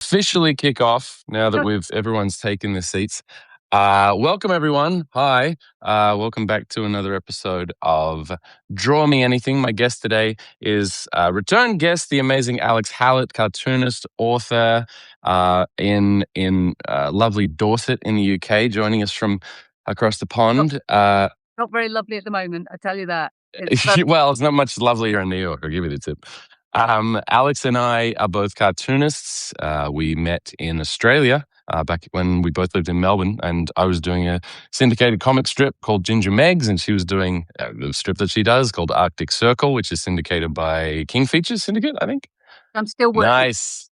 officially kick off now that everyone's taken their seats. Welcome everyone. Hi. Welcome back to another episode of Draw Me Anything. My guest today is return guest, the amazing Alex Hallatt, cartoonist, author in lovely Dorset in the UK, joining us from across the pond. Not very lovely at the moment, I tell you that. Well, it's not much lovelier in New York, I'll give you the tip. Alex and I are both cartoonists. We met in Australia back when we both lived in Melbourne, and I was doing a syndicated comic strip called Ginger Megs, and she was doing the strip that she does called Arctic Circle, which is syndicated by King Features Syndicate, I think. I'm still working. Nice.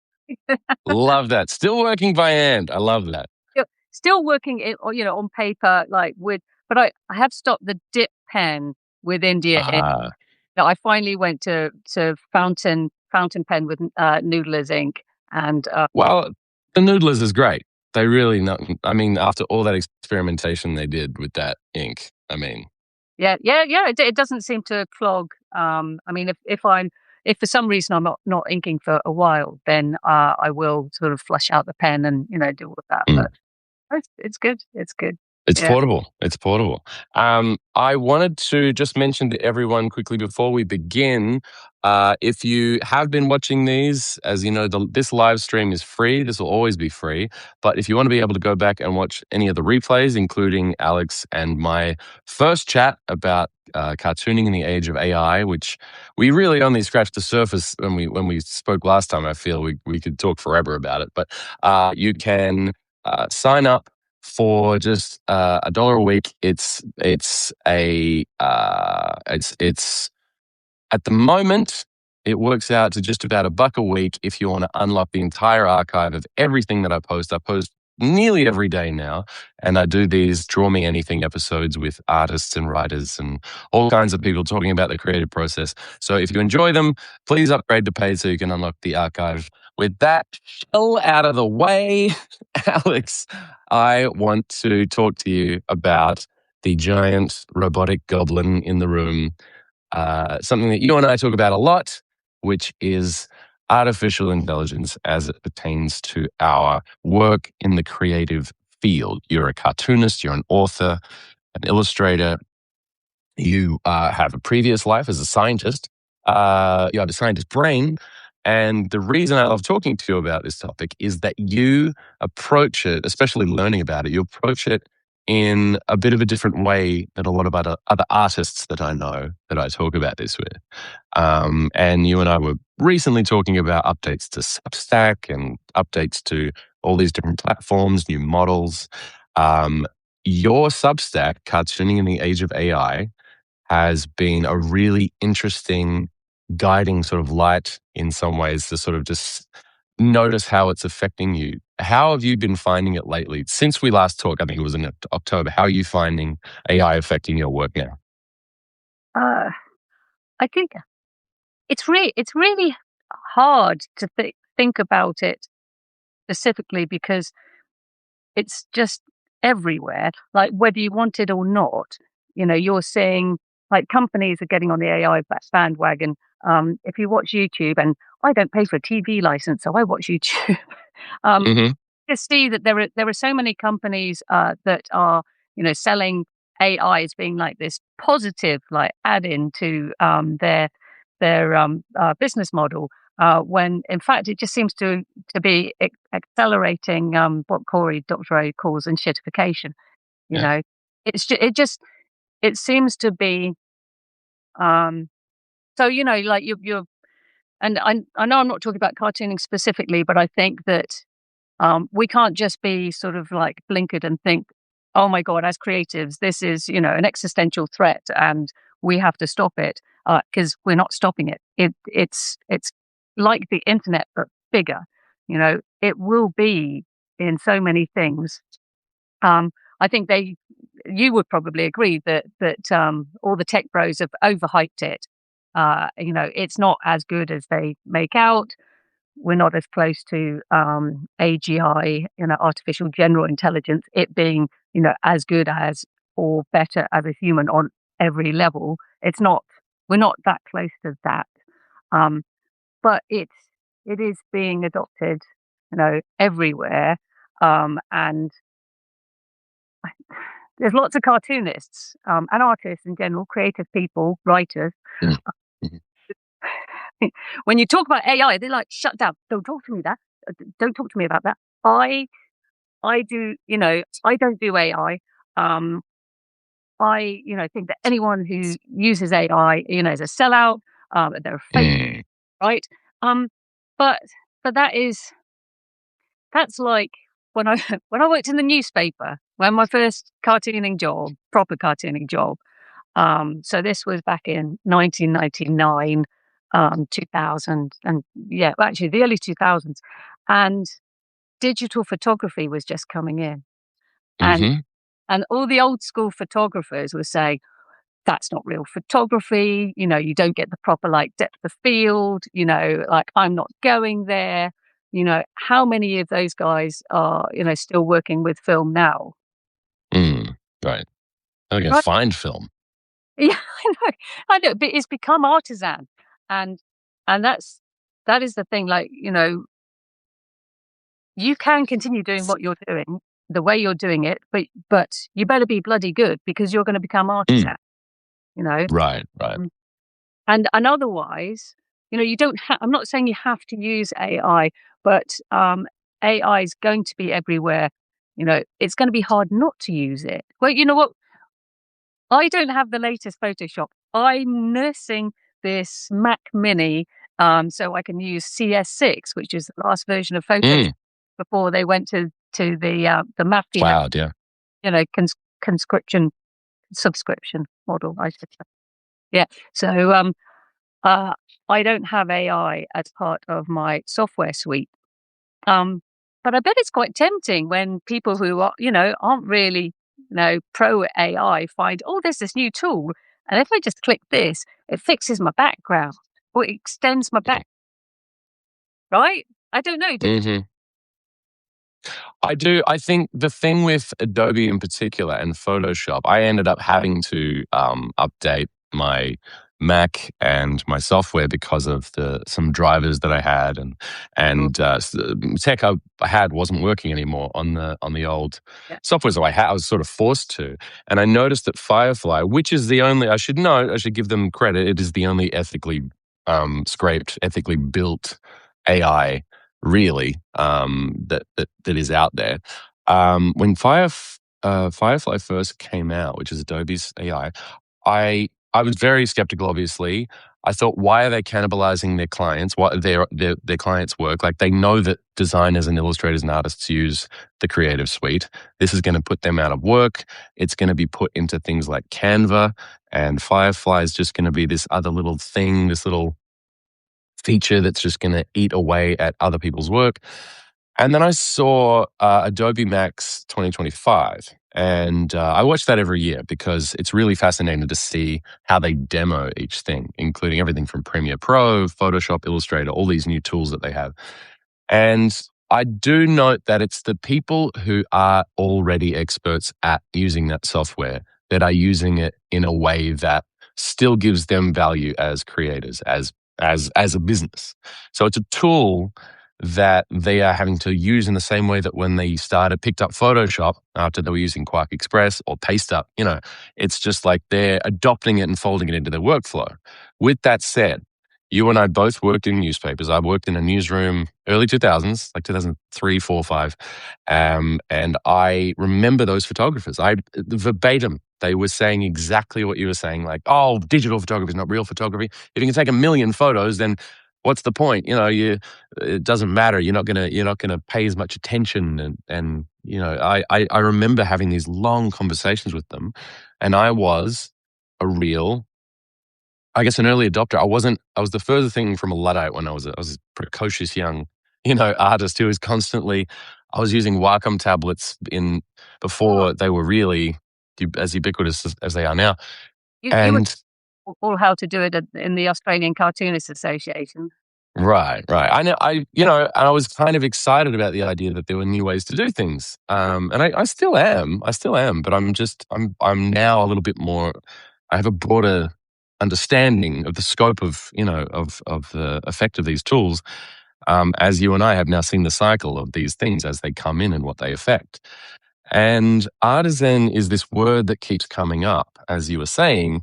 Love that. Still working by hand. I love that. Still working it, on paper, but I have stopped the dip pen with India. I finally went to fountain pen with Noodler's ink, and well, the Noodlers is great. They really know. I mean, after all that experimentation they did with that ink, yeah. It doesn't seem to clog. If for some reason I'm not inking for a while, then I will sort of flush out the pen and do all of that. But it's good. It's good. It's portable. It's portable. I wanted to just mention to everyone quickly before we begin, if you have been watching these, as you know, this live stream is free. This will always be free. But if you want to be able to go back and watch any of the replays, including Alex and my first chat about cartooning in the age of AI, which we really only scratched the surface when we spoke last time. I feel we could talk forever about it. But you can sign up for just $1 a week. It's at the moment it works out to just about $1 a week if you want to unlock the entire archive of everything that I post. I post nearly every day now, and I do these Draw Me Anything episodes with artists and writers and all kinds of people talking about the creative process. So if you enjoy them, please upgrade to paid so you can unlock the archive. With that shell out of the way, Alex, I want to talk to you about the giant robotic goblin in the room, something that you and I talk about a lot, which is artificial intelligence as it pertains to our work in the creative field. You're a cartoonist, you're an author, an illustrator. You have a previous life as a scientist. You have a scientist brain. And the reason I love talking to you about this topic is that you approach it, especially learning about it, you approach it in a bit of a different way than a lot of other artists that I know that I talk about this with. And you and I were recently talking about updates to Substack and updates to all these different platforms, new models. Your Substack, Cartooning in the Age of AI, has been a really interesting guiding sort of light in some ways to sort of just notice how it's affecting you. How have you been finding it lately? Since we last talked, I think it was in October, how are you finding AI affecting your work now? I think it's really hard to think about it specifically because it's just everywhere. Like whether you want it or not, you're seeing like companies are getting on the AI bandwagon. If you watch YouTube, and I don't pay for a TV license, so I watch YouTube. You see that there are so many companies that are selling AI as being like this positive like add-in to their business model, when in fact it just seems to be accelerating what Dr. O calls enshittification. It seems to be so like you're and I know I'm not talking about cartooning specifically, but I think that we can't just be sort of like blinkered and think, oh my God, as creatives, this is, an existential threat and we have to stop it, because we're not stopping it. It's like the internet, but bigger. It will be in so many things. I think you would probably agree that all the tech bros have overhyped it. It's not as good as they make out. We're not as close to AGI, artificial general intelligence, it being, as good as or better as a human on every level. We're not that close to that. But it is being adopted everywhere. And there's lots of cartoonists, and artists in general, creative people, writers. Mm. Mhm. When you talk about AI, they're like, "Shut down! Don't talk to me that. Don't talk to me about that." I do, I don't do AI. Um, I, think that anyone who uses AI, is a sellout. They're a fake, Mm. right? Um, but that's like when I when I worked in the newspaper, when my first cartooning job, proper cartooning job. So this was back in 1999, 2000, and yeah, actually the early 2000s, and digital photography was just coming in, and Mhm. all the old school photographers were saying that's not real photography. You don't get the proper like depth of field. Like I'm not going there. How many of those guys are still working with film now? Mm. Right. I can Right? find film. Yeah, I know, but it's become artisan, and that is the thing. Like you can continue doing what you're doing the way you're doing it, but you better be bloody good because you're going to become Mm. artisan. You know, Right. Right. Um, and otherwise, you don't. I'm not saying you have to use AI, but AI is going to be everywhere. It's going to be hard not to use it. Well, you know what? I don't have the latest Photoshop. I'm nursing this Mac Mini, so I can use CS6, which is the last version of Photoshop Mm. before they went to the Mafia, Cloud. Yeah. conscription subscription model. I should say. Yeah. So uh, I don't have AI as part of my software suite. Um, but I bet it's quite tempting when people who aren't really, pro AI find, oh, there's this new tool. And if I just click this, it fixes my background or it extends my back, right? I don't know. Mhm. I do. I think the thing with Adobe in particular and Photoshop, I ended up having to update my Mac and my software because of some drivers that I had and tech I had wasn't working anymore on the old Yeah. software. So I was sort of forced to, and I noticed that Firefly, which is the only, I should give them credit. It is the only ethically scraped, ethically built AI really that is out there. When Firefly first came out, which is Adobe's AI, I was very skeptical. Obviously, I thought, why are they cannibalizing their clients? What their clients' work? Like they know that designers and illustrators and artists use the Creative Suite. This is going to put them out of work. It's going to be put into things like Canva, and Firefly is just going to be this other little thing, this little feature that's just going to eat away at other people's work. And then I saw Adobe Max 2025. And I watch that every year because it's really fascinating to see how they demo each thing, including everything from Premiere Pro, Photoshop, Illustrator, all these new tools that they have. And I do note that it's the people who are already experts at using that software that are using it in a way that still gives them value as creators, as a business. So it's a tool that they are having to use in the same way that when they picked up Photoshop after they were using Quark Express or Paste Up, it's just like they're adopting it and folding it into their workflow. With that said, you and I both worked in newspapers. I worked in a newsroom early 2000s, like 2003, 4, 5. And I remember those photographers. Verbatim, they were saying exactly what you were saying, like, oh, digital photography is not real photography. If you can take 1,000,000 photos, then what's the point? It doesn't matter. You're not gonna pay as much attention. And I remember having these long conversations with them, and I was a real, I guess, an early adopter. I was the further thing from a Luddite when I was a precocious young, artist who was constantly, I was using Wacom tablets Oh, before they were really as ubiquitous as they are now. you were And all how to do it in the Australian Cartoonists Association. right, right. I know, and I was kind of excited about the idea that there were new ways to do things. And I still am. I still am, but I'm now a little bit more, I have a broader understanding of the scope of, of the effect of these tools. as you and I have now seen the cycle of these things as they come in and what they affect. And artisan is this word that keeps coming up, as you were saying,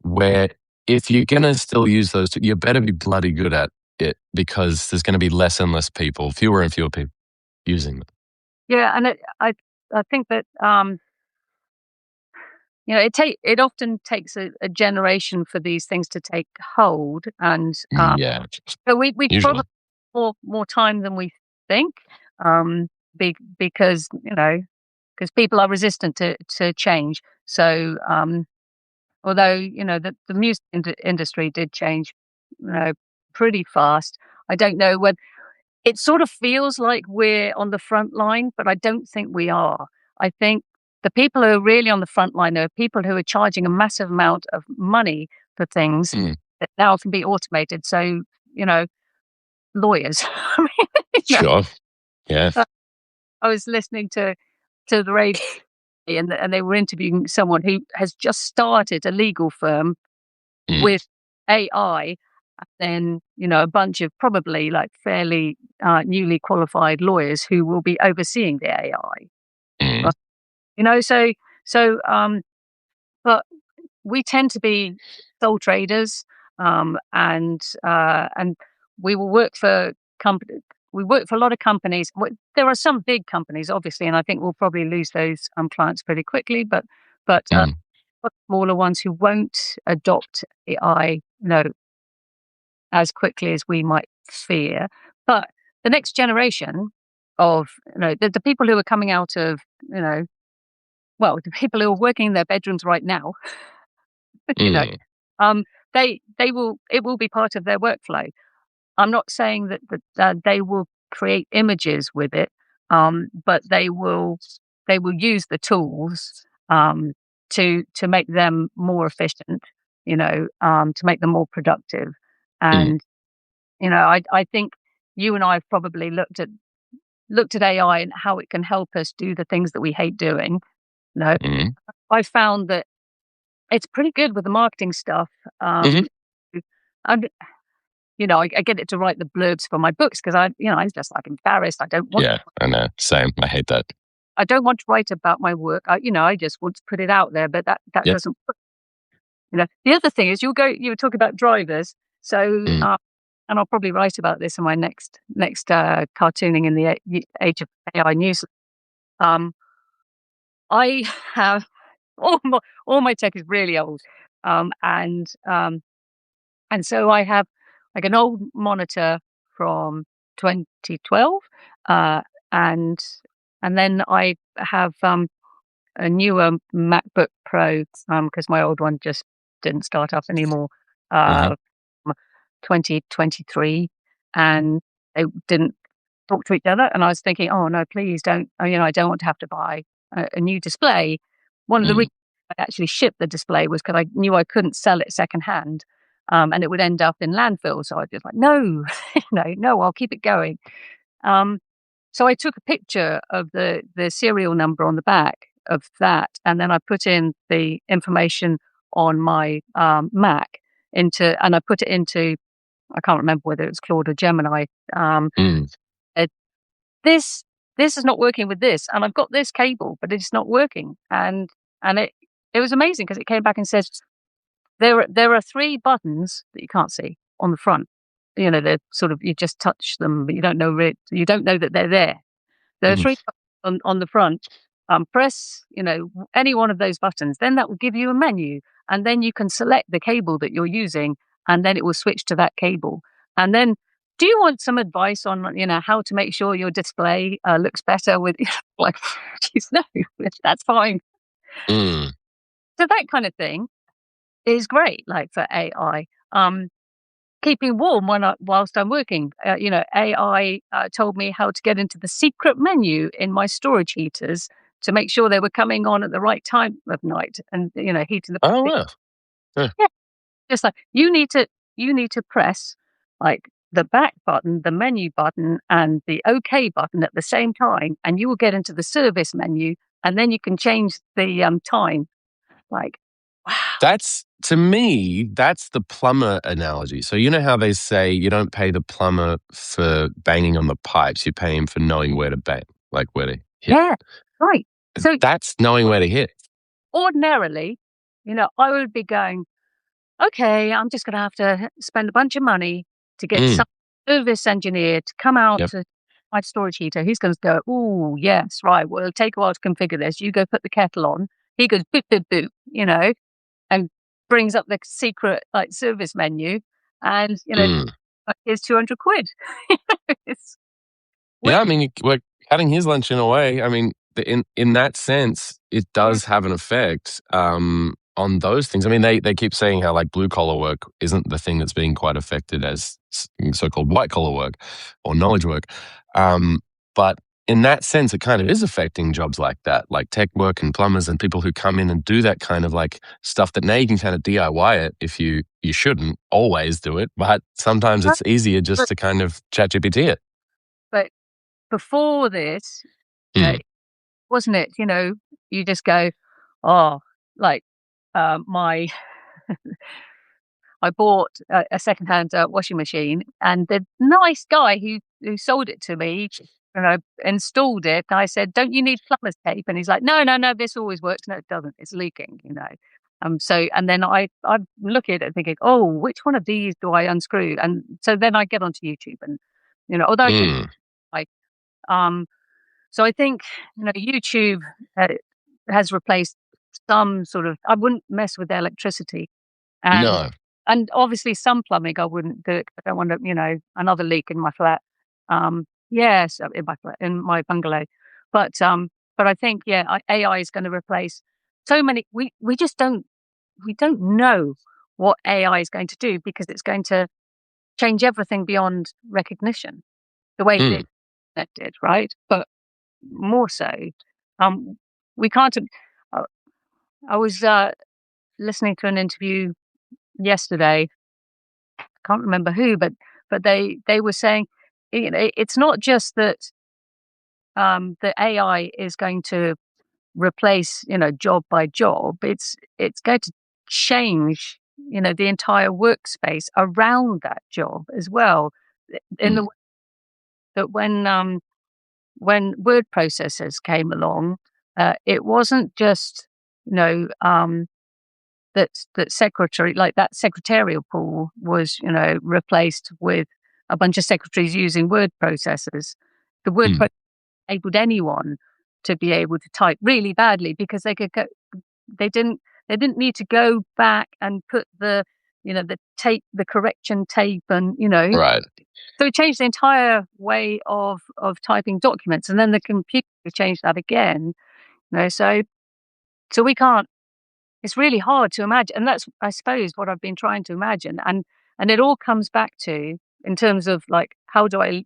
where if you're going to still use those, you better be bloody good at it, because there's going to be less and less people, fewer and fewer people using them. Yeah, and I think that it often takes a generation for these things to take hold, and Yeah, so we usually. probably more time than we think, um, because people are resistant to change. So although the music industry did change, pretty fast, I don't know whether it sort of feels like we're on the front line, but I don't think we are. I think the people who are really on the front line are people who are charging a massive amount of money for things Mm, that now can be automated. So, lawyers. I mean, sure. Yeah. uh, I was listening to the radio, and they were interviewing someone who has just started a legal firm Mm, with AI, and then a bunch of probably like fairly newly qualified lawyers who will be overseeing the AI. mm, Right? So but we tend to be sole traders, and we will work for company. We work for a lot of companies. There are some big companies, obviously, and I think we'll probably lose those clients pretty quickly. But mm, smaller ones who won't adopt AI, as quickly as we might fear. But the next generation of, the people who are coming out of, the people who are working in their bedrooms right now, you know, mm, um, it will be part of their workflow. I'm not saying that they will create images with it, but they will use the tools to make them more efficient, to make them more productive. mm, And I think you and I have probably looked at AI and how it can help us do the things that we hate doing. No, mm, I found that it's pretty good with the marketing stuff. mhm. And I get it to write the blurbs for my books because I'm just like embarrassed. Yeah, I know. Same. I hate that. I don't want to write about my work. I just want to put it out there, but that Yep. doesn't. The other thing is you were talking about drivers, so Mm, and I'll probably write about this in my next cartooning in the age of AI news. Um, I have all my tech is really old, um, and um, and so I have like an old monitor from 2012, uh, and then I have a newer MacBook Pro because my old one just didn't start up anymore. uh-huh. Uh, 2023, and they didn't talk to each other. And I was thinking, oh no, please don't. I don't want to have to buy a new display. One of the Mm, reasons I actually shipped the display was because I knew I couldn't sell it secondhand, and it would end up in landfill. So I was just like, no, no, I'll keep it going. Um, so I took a picture of the serial number on the back of that, and then I put in the information on my Mac and I put it into, I can't remember whether it was Claude or Gemini. Um, mm, uh, this is not working with this, and I've got this cable, but it's not working. And it was amazing because it came back and said there are three buttons that you can't see on the front. They're sort of, you just touch them, but you don't know that they're there. There are mhm, three buttons on the front. Press, any one of those buttons, then that will give you a menu, and then you can select the cable that you're using, and then it will switch to that cable. And then, do you want some advice on, how to make sure your display looks better with, like, geez, no, that's fine. mm, So that kind of thing is great, like for AI. Keeping warm whilst I'm working. AI told me how to get into the secret menu in my storage heaters to make sure they were coming on at the right time of night and heating oh, wow. Yeah. yeah, just like you need to press like the back button, the menu button, and the OK button at the same time, and you will get into the service menu, and then you can change the time. Like, wow, To me, that's the plumber analogy. So you know how they say you don't pay the plumber for banging on the pipes, you pay him for knowing where to bang, like where to hit. Yeah, right. So That's knowing where to hit. ordinarily, I would be going, okay, I'm just going to have to spend a bunch of money to get Mm, some service engineer to come out yep. to my storage heater. He's going to go, oh, yes, right. Well, it'll take a while to configure this. You go put the kettle on. He goes, boop, boop, boop, and brings up the secret like service menu. And, Mm. here's 200 quid. It's, Yeah, which, I mean, we're cutting his lunch in a way. I mean, in that sense, it yeah, does have an effect on those things. I mean, they keep saying how like blue collar work isn't the thing that's being quite affected as so-called white collar work or knowledge work. But in that sense, it kind of is affecting jobs like that, like tech work and plumbers and people who come in and do that kind of like stuff that now you can kind of DIY it if you shouldn't always do it, but sometimes it's easier just but, to kind of chat GPT it. but before this, uh, Mm, wasn't it? You just go, oh, like my I bought a secondhand washing machine, and the nice guy who sold it to me, installed it. And I said, "Don't you need plumber's tape?" And he's like, "No, no, no. This always works. No, it doesn't. It's leaking." So and then I look at it thinking, "Oh, which one of these do I unscrew?" And so then I get onto YouTube, and although I can, mm, like, um, so I think YouTube uh, has replaced some sort of. I wouldn't mess with electricity, and no. obviously some plumbing I wouldn't do it 'cause I don't want to, another leak in my flat. Yes, in my flat, in my bungalow. But I think, yeah, AI is going to replace so many. We don't know what AI is going to do because it's going to change everything beyond recognition, the way Mm, that it did, right? But more so, um, we can't. Uh, I was listening to an interview yesterday. Can't remember who, but they were saying, it's not just that the AI is going to replace job by job. It's going to change the entire workspace around that job as well. In the mm, way that when word processors came along, it wasn't just you know um, that secretary like that secretarial pool was replaced with a bunch of secretaries using word processors. The word mm. processor enabled anyone to be able to type really badly because they didn't they didn't need to go back and put the correction tape, and Right. so it changed the entire way of typing documents, and then the computer changed that again. So we can't. It's really hard to imagine, and that's, I suppose, what I've been trying to imagine, and it all comes back to, in terms of, like, how do I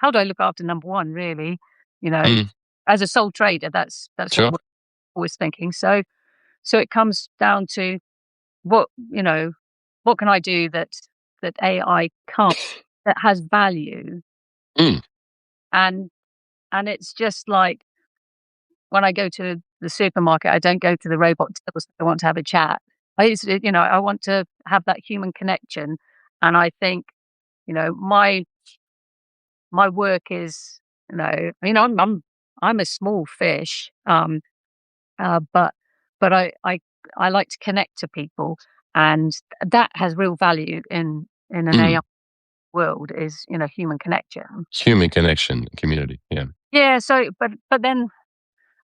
look after number 1, really? You know, Mm, as a sole trader, that's what sure. we're always thinking. So it comes down to what, what can I do that AI can't, that has value? Mm, And it's just like, when I go to the supermarket, I don't go to the robot tills. I want to have a chat. I want to have that human connection. And I think, my work is, I'm a small fish. But I like to connect to people, and that has real value in an mm. AI world, is, human connection. Human connection, community. Yeah. Yeah. So, but then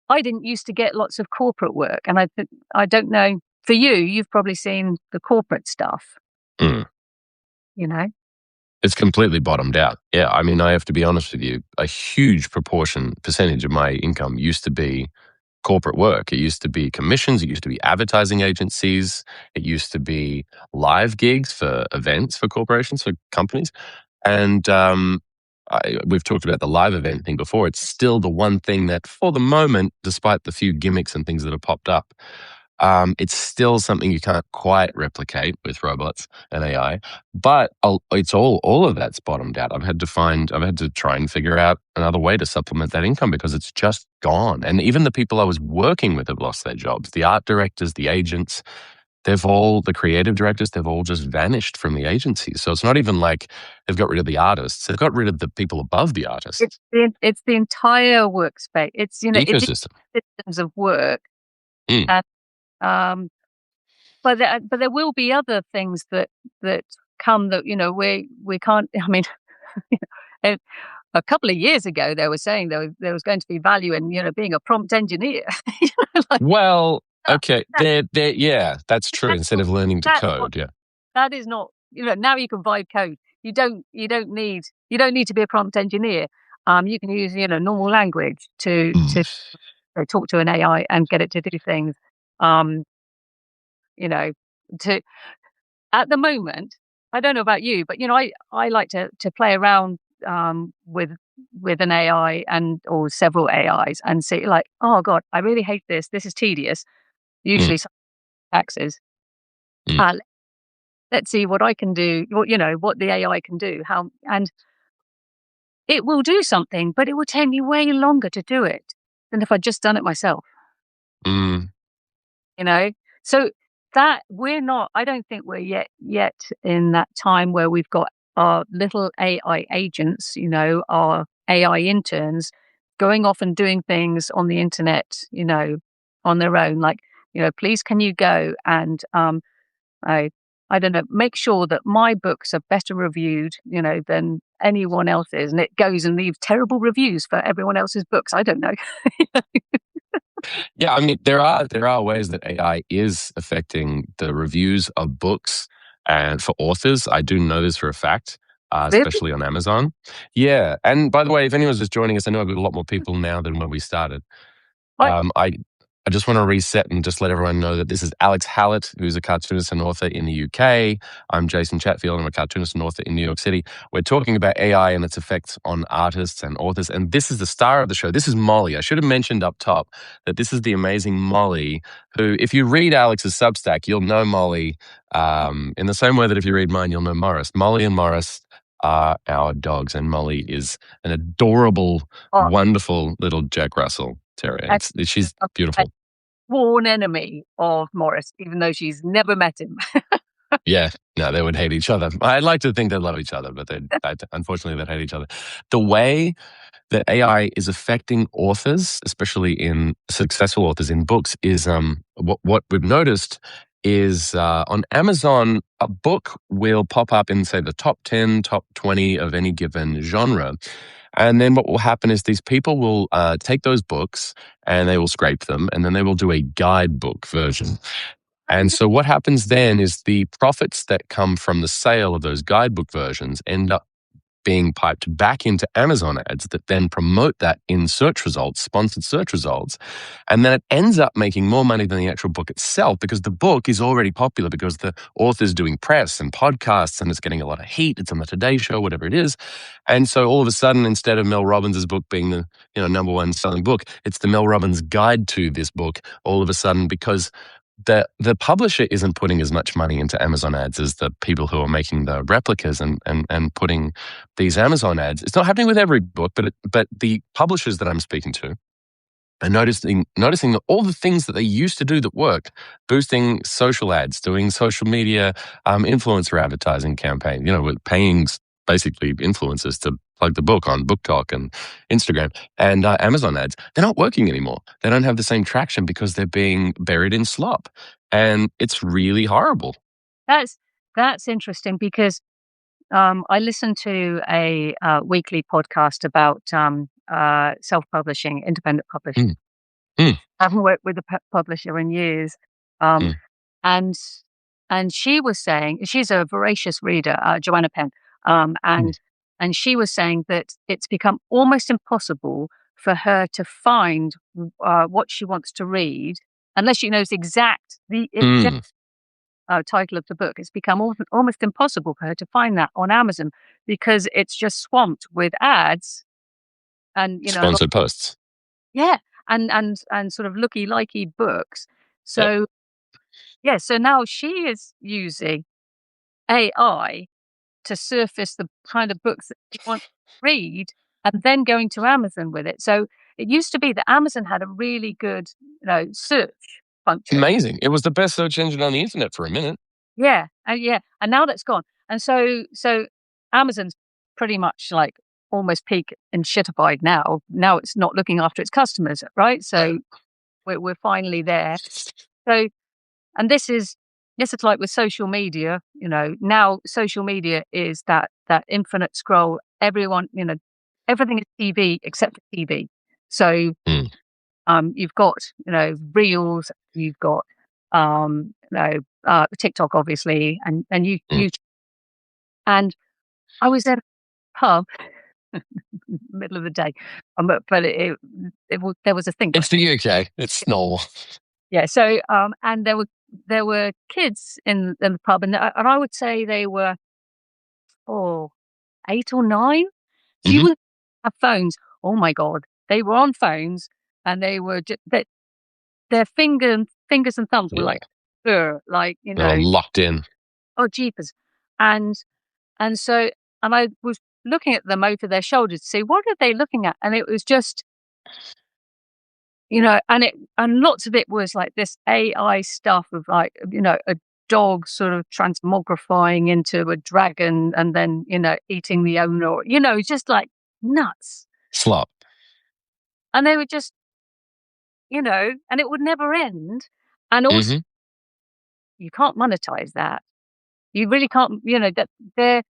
I didn't used to get lots of corporate work, and I don't know, for you, you've probably seen the corporate stuff, Mm. you know? It's completely bottomed out. Yeah. I mean, I have to be honest with you. A huge percentage of my income used to be corporate work. It used to be commissions. It used to be advertising agencies. It used to be live gigs for events for corporations, for companies. And we've talked about the live event thing before. It's still the one thing that, for the moment, despite the few gimmicks and things that have popped up, it's still something you can't quite replicate with robots and AI. But it's all of that's bottomed out. I've had to try and figure out another way to supplement that income because it's just gone. And even the people I was working with have lost their jobs. The art directors, the agents, the creative directors, they've all just vanished from the agency. So it's not even like they've got rid of the artists. They've got rid of the people above the artists. It's the entire workspace. It's, it's Ecosystem. systems of work. Mm. And, but there will be other things that come that, we can't, I mean, a couple of years ago, they were saying there was going to be value in, being a prompt engineer. Well, okay. Yeah, that's true. Instead of learning to code. Yeah. That is not, now you can vibe code. You don't need to be a prompt engineer. You can use, normal language to talk to an AI and get it to do things. To at the moment, I don't know about you, but I like to play around with an AI or several AIs and see, like, oh God, I really hate this. This is tedious. Usually taxes. Let's see what I can do. What the AI can do. And it will do something, but it will take me way longer to do it than if I'd just done it myself. So that I don't think we're yet in that time where we've got our little AI agents, our AI interns going off and doing things on the internet, on their own. Like, please can you go and, I don't know, make sure that my books are better reviewed, than anyone else's. And it goes and leaves terrible reviews for everyone else's books. I don't know. Yeah, I mean, there are ways that AI is affecting the reviews of books and for authors. I do know this for a fact, especially on Amazon. Yeah, and by the way, if anyone's just joining us, I know I've got a lot more people now than when we started. I just want to reset and just let everyone know that this is Alex Hallatt, who's a cartoonist and author in the UK. I'm Jason Chatfield. I'm a cartoonist and author in New York City. We're talking about AI and its effects on artists and authors. And this is the star of the show. This is Molly. I should have mentioned up top that this is the amazing Molly, who, if you read Alex's Substack, you'll know Molly in the same way that if you read mine, you'll know Morris. Molly and Morris are our dogs, and Molly is an adorable, wonderful little Jack Russell Terrier. She's beautiful. Sworn enemy of Morris, even though she's never met him. Yeah, no, they would hate each other. I'd like to think they love each other, but unfortunately they'd hate each other. The way that AI is affecting authors, especially in successful authors in books, is what we've noticed is on Amazon, a book will pop up in, say, the top 10, top 20 of any given genre. And then what will happen is these people will take those books and they will scrape them, and then they will do a guidebook version. And so what happens then is the profits that come from the sale of those guidebook versions end up being piped back into Amazon ads that then promote that in search results, sponsored search results. And then it ends up making more money than the actual book itself, because the book is already popular because the author's doing press and podcasts and it's getting a lot of heat. It's on the Today Show, whatever it is. And so all of a sudden, instead of Mel Robbins' book being the number one selling book, it's the Mel Robbins guide to this book all of a sudden, because the publisher isn't putting as much money into Amazon ads as the people who are making the replicas and putting these Amazon ads. It's not happening with every book, but the publishers that I'm speaking to are noticing that all the things that they used to do that worked, boosting social ads, doing social media influencer advertising campaign, with paying basically influencers to plug the book on BookTok and Instagram and Amazon ads, they're not working anymore. They don't have the same traction because they're being buried in slop. And it's really horrible. That's interesting, because I listened to a weekly podcast about self-publishing, independent publishing. I haven't worked with a publisher in years. And she was saying, she's a voracious reader, Joanna Penn, and she was saying that it's become almost impossible for her to find what she wants to read unless she knows the exact title of the book. It's become almost impossible for her to find that on Amazon because it's just swamped with ads and sponsored posts. Yeah, and sort of looky-likey books. So so now she is using AI to surface the kind of books that you want to read and then going to Amazon with it. So it used to be that Amazon had a really good, search function. Amazing. It was the best search engine on the internet for a minute. Yeah, and now that's gone. And so Amazon's pretty much like almost peak and shitified now. Now it's not looking after its customers, right? So we're finally there. So, and this is like with social media. Now social media is that infinite scroll. Everyone, everything is TV except for TV. So you've got reels, you've got TikTok obviously, and YouTube. And I was at a pub middle of the day, but there was a thing. It's the UK. It's normal. Yeah. So and there were kids in the pub, and I would say they were 8 or 9. So you wouldn't have phones. Oh my God, they were on phones, and they were their fingers and thumbs were like locked in. Oh jeepers, and so I was looking at them over their shoulders to see what are they looking at, and it was just and lots of it was like this AI stuff of like a dog sort of transmogrifying into a dragon and then eating the owner, just like nuts Slop. and they were just and it would never end, and also you can't monetize that. You really can't. That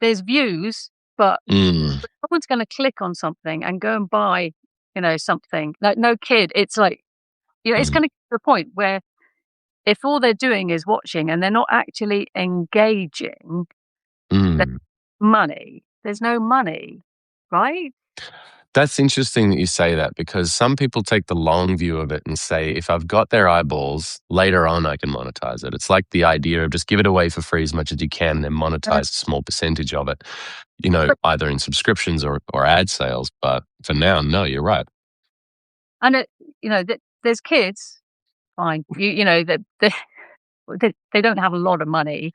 there's views, but no one's going to click on something and go and buy something. Like no kid. It's like it's going to get to the point where if all they're doing is watching and they're not actually engaging, there's no money, right? That's interesting that you say that, because some people take the long view of it and say, if I've got their eyeballs, later on I can monetize it. It's like the idea of just give it away for free as much as you can, and then monetize a small percentage of it, either in subscriptions or ad sales. But for now, no, you're right. And there's kids, fine, that they don't have a lot of money.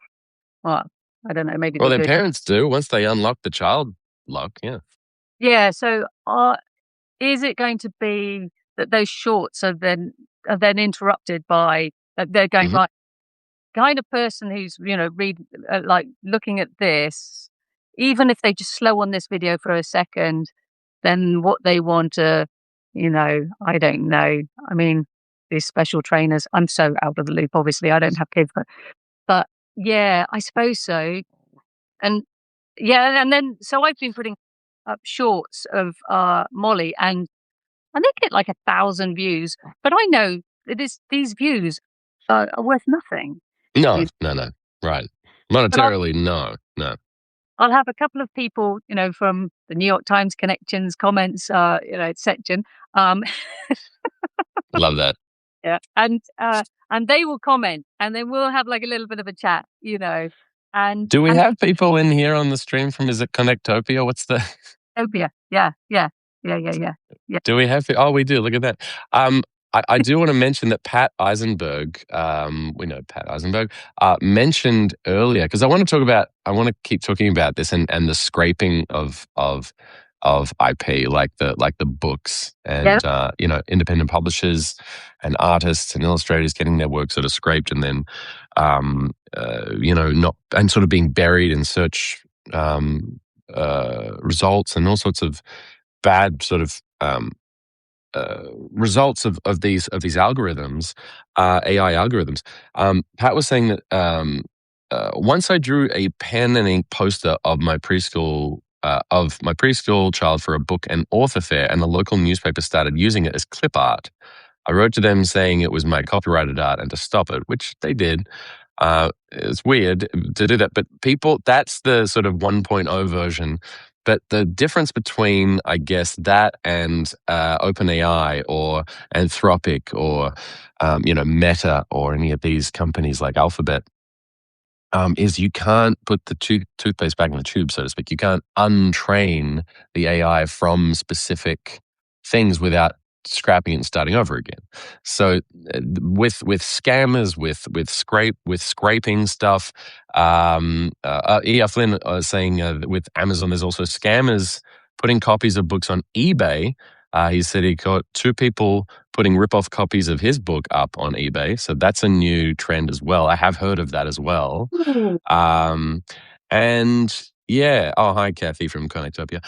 Well, I don't know, maybe. Well, their parents do once they unlock the child lock. Yeah. Yeah. So, is it going to be that those shorts are then interrupted by they're going right? Kind of person who's looking at this, even if they just slow on this video for a second, then what they want to, I don't know. I mean, these special trainers. I'm so out of the loop. Obviously, I don't have kids, but yeah, I suppose so. And yeah, and then so I've been putting up shorts of Molly, and they get like 1,000 views, but I know that these views are worth nothing. No. Right. Monetarily, no. I'll have a couple of people, from the New York Times connections comments, section. Love that. Yeah, and they will comment, and then we'll have like a little bit of a chat, And do we have people in here on the stream from? Is it Connectopia? What's the? Connectopia. Yeah. Do we have? Oh, we do. Look at that. I do want to mention that Pat Eisenberg, we know Pat Eisenberg, mentioned earlier, because I want to keep talking about this and the scraping of IP, like the books and independent publishers and artists and illustrators getting their work sort of scraped and then not, and sort of being buried in search results and all sorts of bad sort of results of these algorithms, AI algorithms. Pat was saying that once I drew a pen and ink poster of my preschool child for a book and author fair, and the local newspaper started using it as clip art. I wrote to them saying it was my copyrighted art and to stop it, which they did. It's weird to do that, but that's the sort of 1.0 version. But the difference between, I guess, that and OpenAI or Anthropic or Meta or any of these companies like Alphabet is you can't put the toothpaste back in the tube, so to speak. You can't untrain the AI from specific things without scrapping it and starting over again. So with scammers, with scraping stuff, E.R. Flynn was saying that with Amazon, there's also scammers putting copies of books on eBay. He said he got 2 people putting rip-off copies of his book up on eBay. So that's a new trend as well. I have heard of that as well. And yeah, oh, hi, Kathy from Connectopia.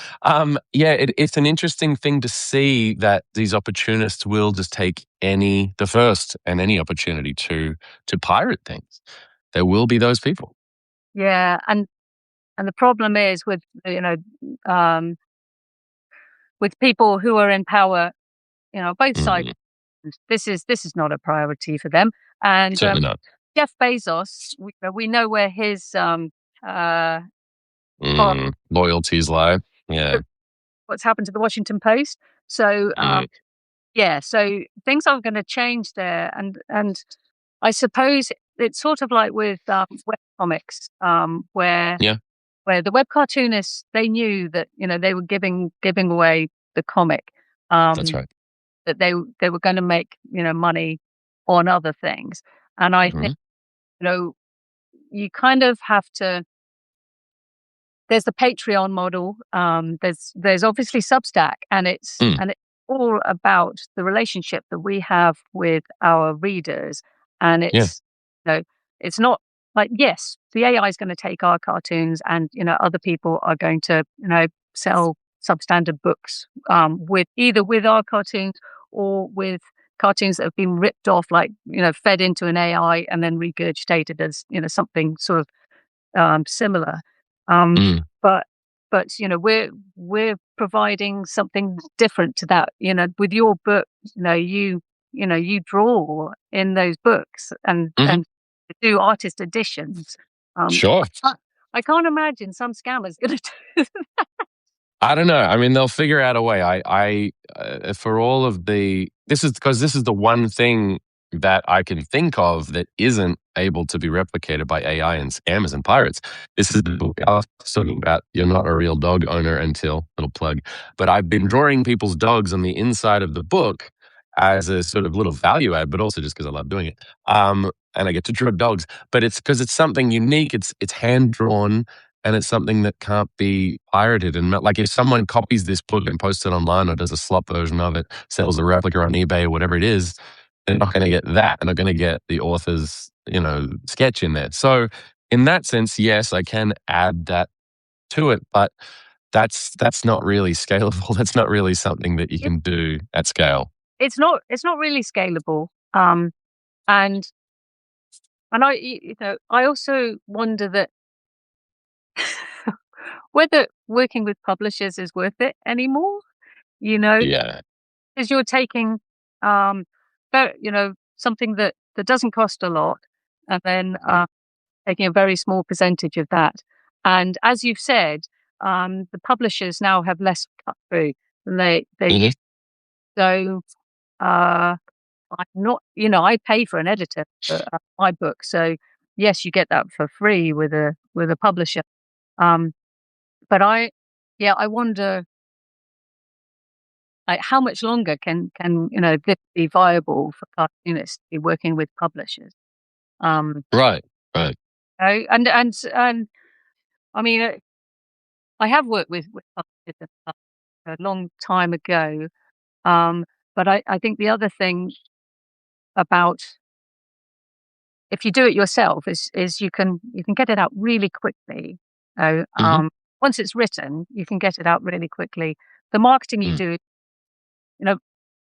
Yeah, it's an interesting thing to see that these opportunists will just take any opportunity to pirate things. There will be those people. Yeah, and the problem is with with people who are in power, both sides. This is not a priority for them. And Certainly not. Jeff Bezos, we know where his Loyalties lie. Yeah. what's happened to the Washington Post. So yeah, so things are going to change there, and I suppose it's sort of like with web comics, where Yeah, the web cartoonists, they knew that they were giving away the comic, that's right. that they were going to make money on other things, and I think Mhm. you kind of have to. There's the Patreon model. There's obviously Substack, and it's Mm. all about the relationship that we have with our readers. And Yeah, it's not like, yes, the AI is going to take our cartoons, and other people are going to sell substandard books with our cartoons or with cartoons that have been ripped off, like fed into an AI and then regurgitated as something sort of similar. Um, mm. but we're providing something different to that. With your book, you draw in those books and Mhm. do artist editions. Sure. I can't imagine some scammers going to do. I don't know. I mean, they'll figure out a way. For all of this is because this is the one thing that I can think of that isn't able to be replicated by AI and scammers and pirates. This is the book I was talking about. You're not a real dog owner until, little plug. But I've been drawing people's dogs on the inside of the book as a sort of little value add, but also just because I love doing it. And I get to draw dogs, but it's because it's something unique. It's hand drawn, and it's something that can't be pirated. And like if someone copies this book and posts it online or does a slop version of it, sells a replica on eBay or whatever it is, they're not going to get that. They're not going to get the author's, sketch in there. So in that sense, yes, I can add that to it, but that's not really scalable. That's not really something that you can do at scale. It's not really scalable. And I also wonder that whether working with publishers is worth it anymore. You know, Yeah. because you're taking something that doesn't cost a lot, and then taking a very small percentage of that. And as you've said, the publishers now have less cut through than they Hmm. used. So uh, I'm not, I pay for an editor for my book, so yes, you get that for free with a publisher. Um, but I wonder, like, how much longer can this be viable for cartoonists to be working with publishers? Um, Right. Right. and I mean, I have worked with publishers in the past, a long time ago. Um, but I think the other thing about if you do it yourself is you can get it out really quickly. Hmm. Once it's written, you can get it out really quickly. The marketing you Mm. do, you know,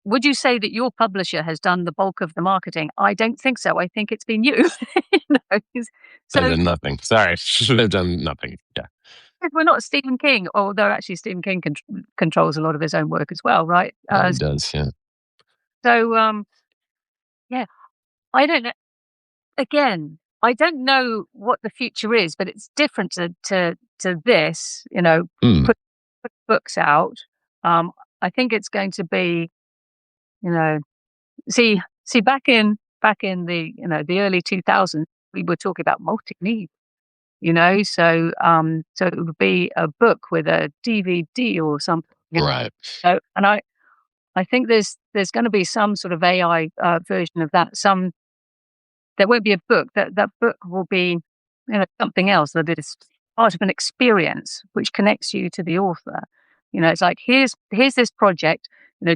would you say that your publisher has done the bulk of the marketing? I don't think so. I think it's been you. You know, They've so done nothing. Sorry. They've done nothing. Yeah. we're not Stephen King, although actually Stephen King controls a lot of his own work as well, right? He does. Yeah. So yeah, I don't know. Again, I don't know what the future is, but it's different to this. Mm. Put books out. I think it's going to be, you know, see back in the the early 2000s, we were talking about multi need. So it would be a book with a DVD or something. Right. And I think there's going to be some sort of AI version of that. There won't be a book. That book will be something else that is part of an experience which connects you to the author. It's like, here's this project.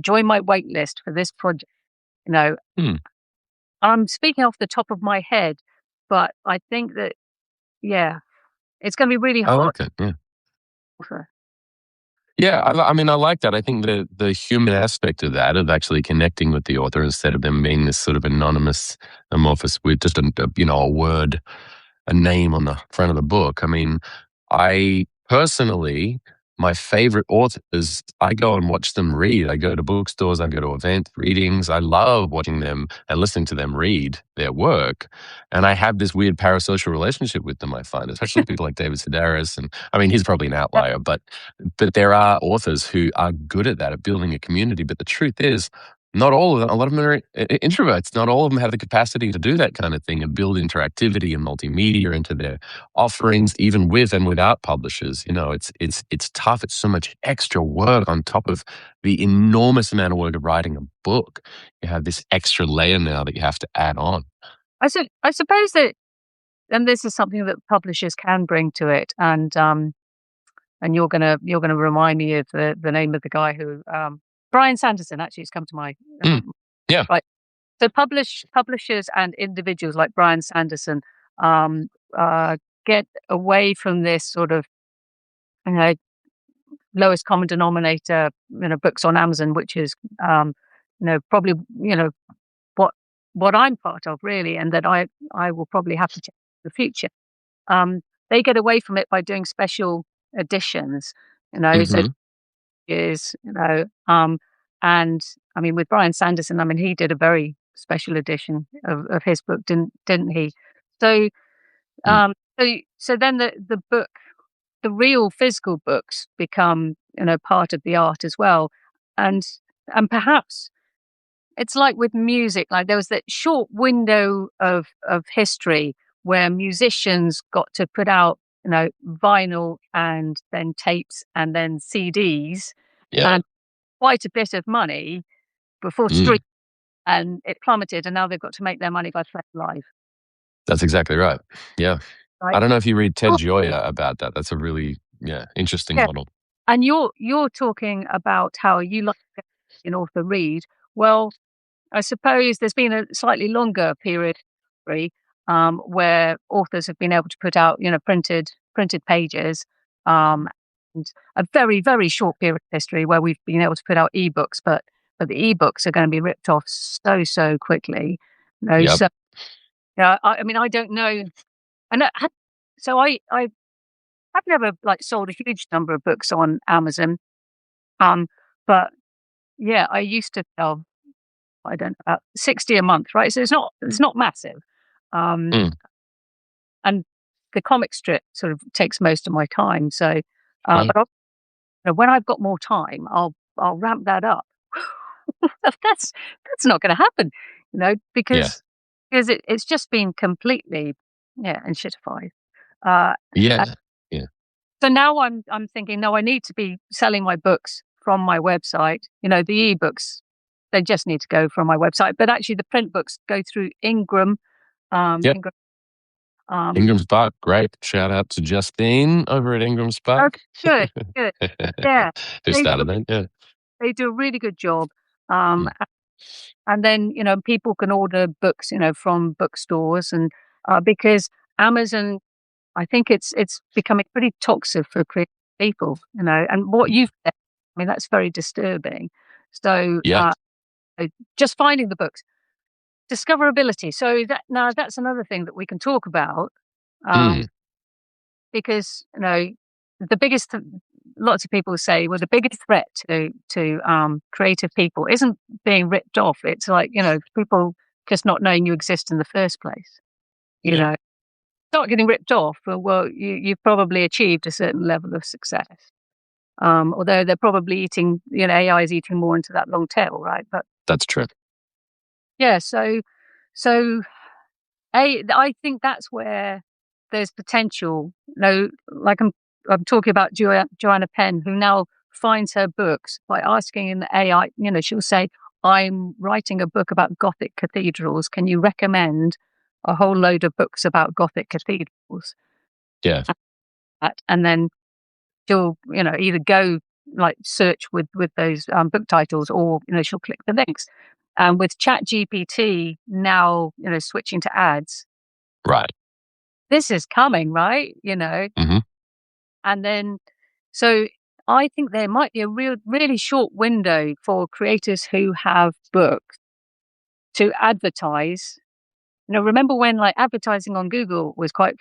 Join my wait list for this project. You know, Hmm. I'm speaking off the top of my head, but I think that, yeah, it's going to be really I hard. like that. Yeah. Yeah, I mean, I like that. I think the human aspect of that, of actually connecting with the author instead of them being this sort of anonymous, amorphous with just a word, a name on the front of the book. I mean, I personally, my favorite authors, I go and watch them read. I go to bookstores, I go to event readings. I love watching them and listening to them read their work. And I have this weird parasocial relationship with them, I find, especially people like David Sedaris. And I mean, he's probably an outlier, but there are authors who are good at that, at building a community. But the truth is, not all of them, a lot of them are introverts. Not all of them have the capacity to do that kind of thing and build interactivity and multimedia into their offerings, even with and without publishers. It's tough. It's so much extra work on top of the enormous amount of work of writing a book. You have this extra layer now that you have to add on. I suppose that, and this is something that publishers can bring to it, and you're gonna remind me of the name of the guy who, Brian Sanderson actually has come to my, Mm. Yeah. right. So publishers and individuals like Brian Sanderson, um, get away from this sort of, you know, lowest common denominator, books on Amazon, which is, probably, what what I'm part of really, and that I will probably have to change in the future. Um, they get away from it by doing special editions, so Hmm. is, and I mean, with Brian Sanderson, I mean, he did a very special edition of his book, didn't he? So, Mm. so then the book, the real physical books become, part of the art as well. And and perhaps it's like with music, like there was that short window of history where musicians got to put out, vinyl and then tapes and then CDs Yeah. and quite a bit of money before Mm. street, and it plummeted, and now they've got to make their money by playing live, That's exactly right. Yeah. I right? don't know if you read Ted Oh, Gioia about that. That's a really, yeah, interesting yeah. model. And you're talking about how you like an author read. Well, I suppose there's been a slightly longer period history, where authors have been able to put out, printed pages, and a very, very short period of history where we've been able to put out ebooks, but the ebooks are going to be ripped off so quickly. Yep. So yeah, I mean, I don't know, and so I've never like sold a huge number of books on Amazon, um, but yeah, I used to sell, I don't know, about 60 a month, right? So it's not massive. Um, Mm. and the comic strip sort of takes most of my time. So, Right. but when I've got more time, I'll ramp that up. That's not going to happen, Yeah. because it's just been completely, yeah, and shitified. Uh, Yeah. Yeah. so now I'm thinking, no, I need to be selling my books from my website. The ebooks, they just need to go from my website. But actually, the print books go through Ingram. Yep. Ingram. Um, Ingram Spark, great. Shout out to Justine over at Ingram okay, Spark. good, good. Yeah, Who they do. started that? Yeah. They do a really good job. Um, Mm. and then people can order books, from bookstores, and because Amazon, I think it's becoming pretty toxic for creative people. And what you've said, I mean, that's very disturbing. So, Yeah. just finding the books, discoverability. So that's another thing that we can talk about, Mm. because the biggest. Lots of people say, well, the biggest threat to creative people isn't being ripped off. It's like people just not knowing you exist in the first place. You Yeah. know, Start getting ripped off. Well, you've probably achieved a certain level of success. Although they're probably eating, AI is eating more into that long tail, right? But That's true. yeah, so I think that's where there's potential. Like I'm talking about Joanna Penn, who now finds her books by asking in the AI. She'll say, "I'm writing a book about Gothic cathedrals. Can you recommend a whole load of books about Gothic cathedrals?" Yeah. And then she'll, either go like search with those book titles, or she'll click the links. And with ChatGPT now, switching to ads, Right. this is coming, right? Hmm. And then, so I think there might be a really short window for creators who have books to advertise. Remember when like advertising on Google was quite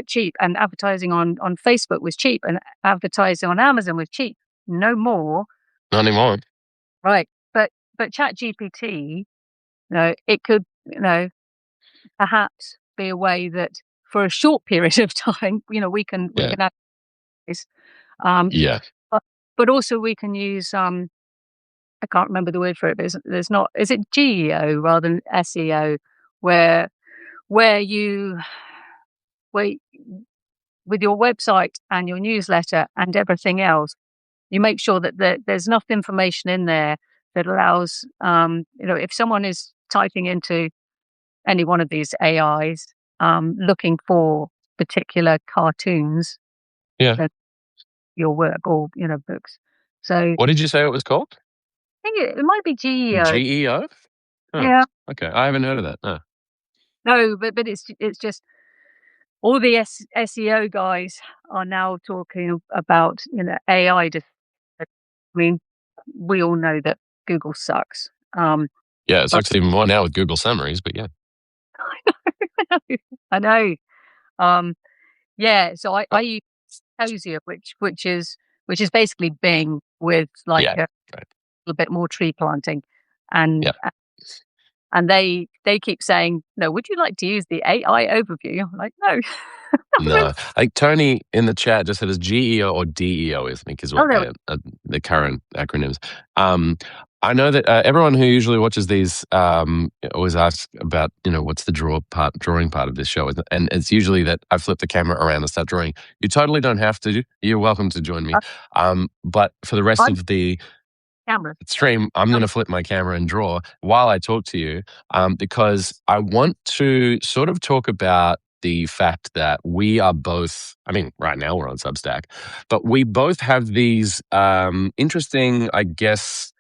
cheap, and advertising on Facebook was cheap, and advertising on Amazon was cheap? No more. Not anymore. Right. But ChatGPT, it could, perhaps be a way that for a short period of time, we Yeah. can advertise. Um, Yeah. but also we can use I can't remember the word for it, but there's not, is it GEO rather than SEO, where where you where with your website and your newsletter and everything else, you make sure that there's enough information in there that allows, if someone is typing into any one of these AIs, looking for particular cartoons, Yeah. that your work, or books. So I What did you say it was called? think it might be GEO. GEO? Oh, Yeah, okay. I haven't heard of that. No. no, but it's just all the SEO guys are now talking about AI. I mean, we all know that Google sucks. Yeah, it But sucks even more now with Google summaries, but yeah. I know. Um, yeah, so Uh, I use Hosier, which is basically Bing with like yeah. a Right. little bit more tree planting, and Yeah. and they keep saying, no, would you like to use the AI overview? I'm like, no. No, like Tony in the chat just said it's GEO or DEO, I think is Oh, what there we the current acronyms. Um, I know that everyone who usually watches these always asks about what's the drawing part of this show, and it's usually that I flip the camera around and start drawing. You totally don't have to. You're welcome to join me. go. But for the rest I'm of the camera. stream, I'm going to flip my camera and draw while I talk to you, because I want to sort of talk about the fact that we are both, I mean, right now we're on Substack, but we both have these interesting, I guess,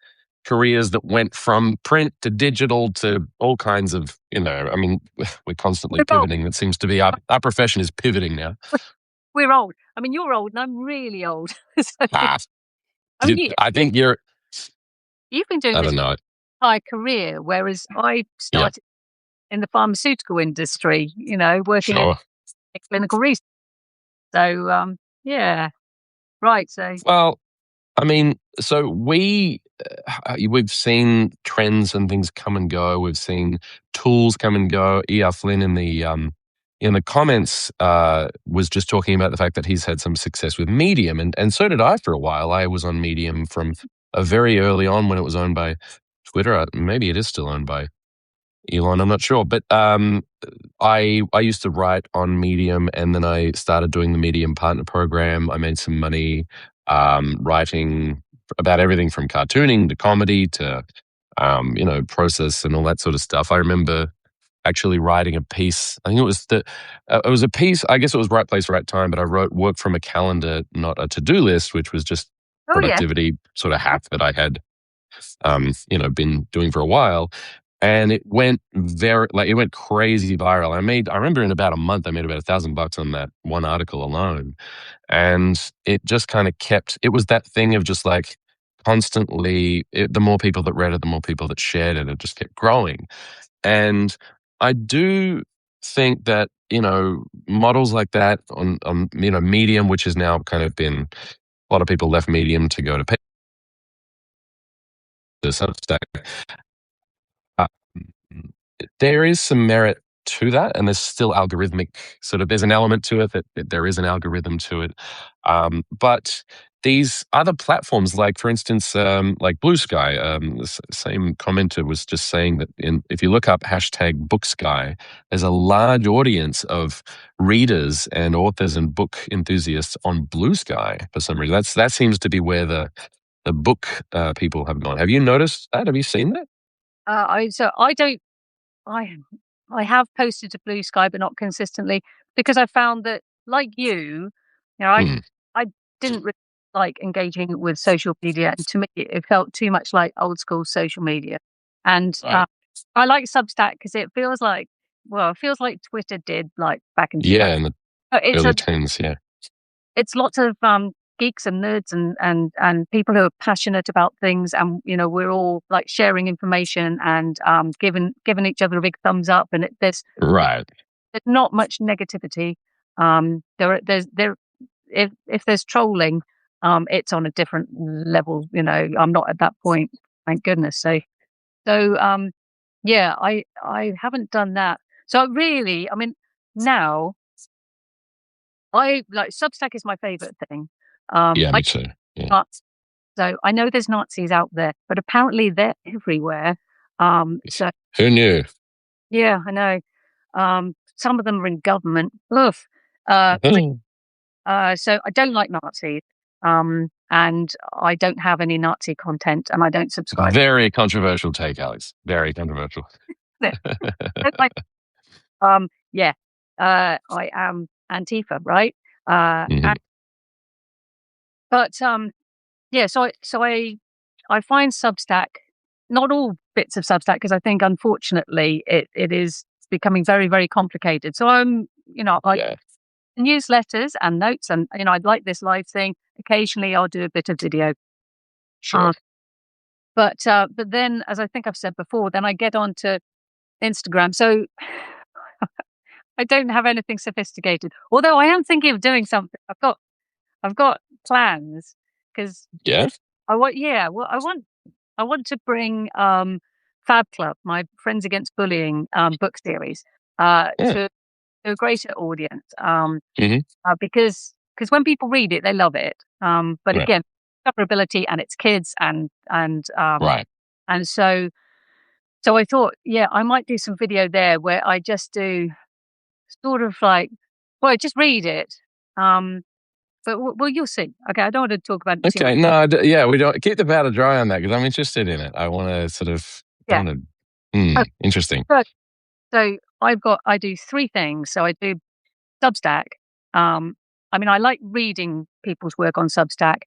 careers that went from print to digital to all kinds of, I mean, we're constantly We're old. pivoting. It seems to be our profession is pivoting now. We're old. I mean, you're old, and I'm really old. So, Ah, I mean, I think you're, you've been doing I this don't know. entire career, whereas I Yeah, started in the pharmaceutical industry, working in sure. clinical research. So, yeah, right. So, Well, I mean, so we've seen trends and things come and go. We've seen tools come and go. E.R. Flynn in the comments was just talking about the fact that he's had some success with Medium, and so did I for a while. I was on Medium from a very early on when it was owned by Twitter. Maybe it is still owned by Elon. I'm not sure, but I used to write on Medium, and then I started doing the Medium Partner Program. I made some money writing about everything from cartooning to comedy to process and all that sort of stuff. I remember actually writing a piece. I think it was a piece. I guess it was right place, right time. But I wrote work from a calendar, not a to-do list, which was just oh yeah, productivity sort of hack that I had been doing for a while. And it went it went crazy viral. I remember in about a month, I made about $1,000 on that one article alone. And it just kind of it was that thing of just like constantly, the more people that read it, the more people that shared it, it just kept growing. And I do think that, models like that on Medium, which has now kind of been, a lot of people left Medium to go to Substack. Uh, there is some merit to that, and there's still algorithmic there's an element to it that there is an algorithm to it. But these other platforms, like for instance, like Blue Sky, the same commenter was just saying that if you look up hashtag Book Sky, there's a large audience of readers and authors and book enthusiasts on Blue Sky for some reason. That seems to be where the book people have gone. Have you noticed that? Have you seen that? I don't. I I have posted to Blue Sky, but not consistently, because I found that, like you, I Hmm. I didn't really like engaging with social media, and to me, it felt too much like old school social media. And Right. I like Substack because it feels like, well, it feels like Twitter did like back in 2000. Yeah, in the It's early teens. Yeah. it's lots of geeks and nerds and people who are passionate about things, and we're all like sharing information and giving each other a big thumbs up, and Right. there's not much negativity. There if there's trolling, it's on a different level. I'm not at that point, thank goodness. So yeah, I haven't done that. So really, I mean, now I like Substack is my favorite thing. Yeah, I me too. Yeah. not so I know there's Nazis out there, but apparently they're everywhere. So Who knew? yeah, I know. Some of them are in government. Ugh. But so I don't like Nazis. And I don't have any Nazi content, and I don't subscribe Very controversial take, Alex. Very controversial. to it. Don't like, yeah. I am Antifa, right? Hmm. But yeah, so I find Substack, not all bits of Substack, because I think unfortunately it is becoming very, very complicated. So I Yeah, newsletters and notes, and I'd like this live thing. Occasionally I'll do a bit of video. sure. Uh, but then, as I think I've said before, then I get onto Instagram. So I don't have anything sophisticated. Although I am thinking of doing something. I've got plans because Yeah. well, I want to bring Fab Club, my Friends Against Bullying book series, Yeah. to a greater audience. Hmm. Because when people read it, they love it. But Right. again, discoverability, and it's kids, Right. and so I thought, yeah, I might do some video there where I just do sort of like, well, I just read it. Um, but well, you'll see. Okay, I don't want to talk about it too much. Okay. No. Yeah. We don't keep the powder dry on that because I'm interested in it. I want to sort of. Yeah. Don't want to. Interesting. So, so I do three things. So I do Substack. Um, I mean, I like reading people's work on Substack.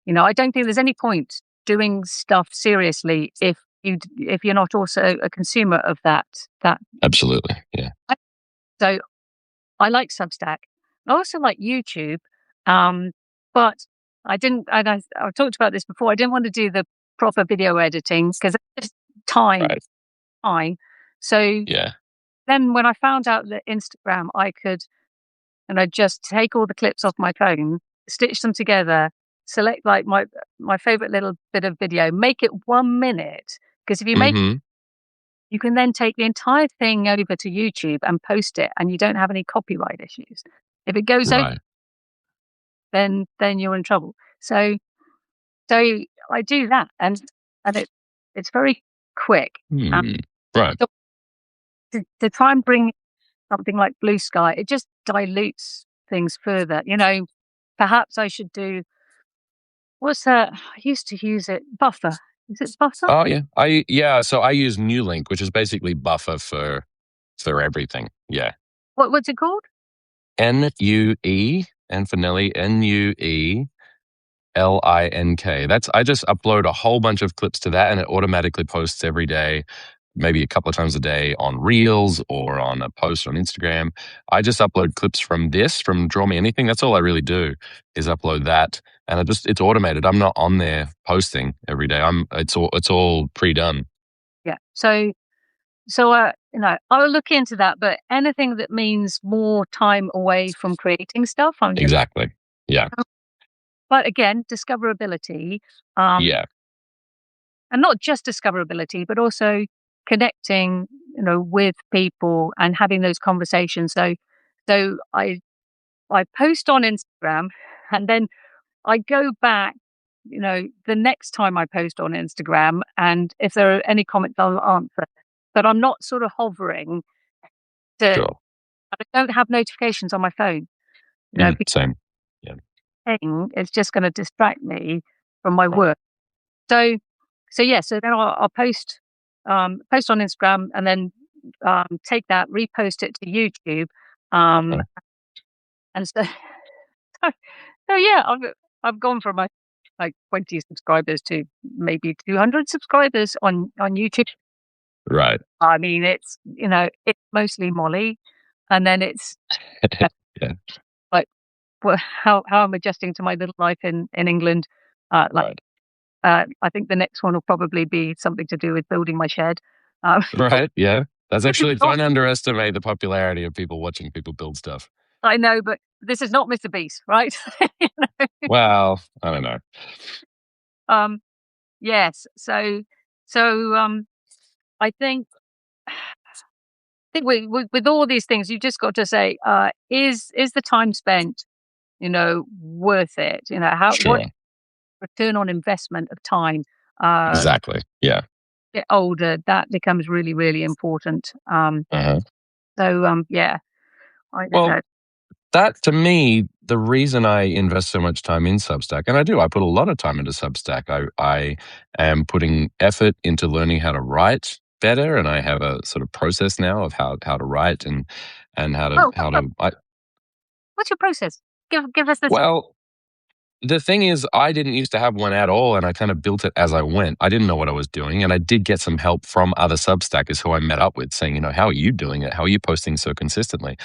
I don't think there's any point doing stuff seriously if you're not also a consumer of that. Absolutely. Yeah. So I like Substack. I also like YouTube, but I didn't. And I've talked about this before. I didn't want to do the proper video editing because it's just time, Right. time. So Yeah. then, when I found out that Instagram, I could, and I just take all the clips off my phone, stitch them together, select like my favorite little bit of video, make it 1 minute. Because if you make, Hmm. you can then take the entire thing over to YouTube and post it, and you don't have any copyright issues. If it goes over, Right. then you're in trouble. So I do that, and it's very quick. Hmm. Right. So to try and bring something like Blue Sky, it just dilutes things further. Perhaps I should do, what's that? I used to use it, Buffer. Is it Buffer? Oh yeah. So I use New Link, which is basically buffer for everything. Yeah. What's it called? NUE and for Nelly, NUELINK. I just upload a whole bunch of clips to that and it automatically posts every day, maybe a couple of times a day on Reels or on a post on Instagram. I just upload clips from Draw Me Anything. That's all I really do is upload that. And it's automated. I'm not on there posting every day. It's all pre-done. Yeah. So I'll look into that. But anything that means more time away from creating stuff, I'm just. Exactly. Yeah. But again, discoverability, um, Yeah. and not just discoverability, but also connecting, with people and having those conversations. So I post on Instagram, and then I go back, the next time I post on Instagram, and if there are any comments, I'll answer. But I'm not sort of hovering to. Sure. I don't have notifications on my phone. Because Same. Yeah. it's just going to distract me from my work. So, so yeah. So then I'll post on Instagram, and then take that, repost it to YouTube, um, Right. and so, so yeah, I've gone from my like 20 subscribers to maybe 200 subscribers on YouTube. Right. I mean, it's, it's mostly Molly, and then it's Yeah. like, well, how I'm adjusting to my little life in England. Right. I think the next one will probably be something to do with building my shed. Right. Yeah. That's This is actually, not, don't underestimate the popularity of people watching people build stuff. I know, but this is not Mr. Beast, right? You know? Well, I don't know. Um, yes. So I think with all these things, you've just got to say, is the time spent, worth it? What Sure. return on investment of time? Uh, Exactly. Yeah. get older, that becomes really, really important. Uh-huh. Yeah, I don't Well, know. that to me, the reason I invest so much time in Substack, and I put a lot of time into Substack. I am putting effort into learning how to write better, and I have a sort of process now of how to write and how to Oh, what's your process? Give us this. well, the thing is, I didn't used to have one at all, and I kind of built it as I went. I didn't know what I was doing, and I did get some help from other Substackers who I met up with saying, how are you doing it? How are you posting so consistently?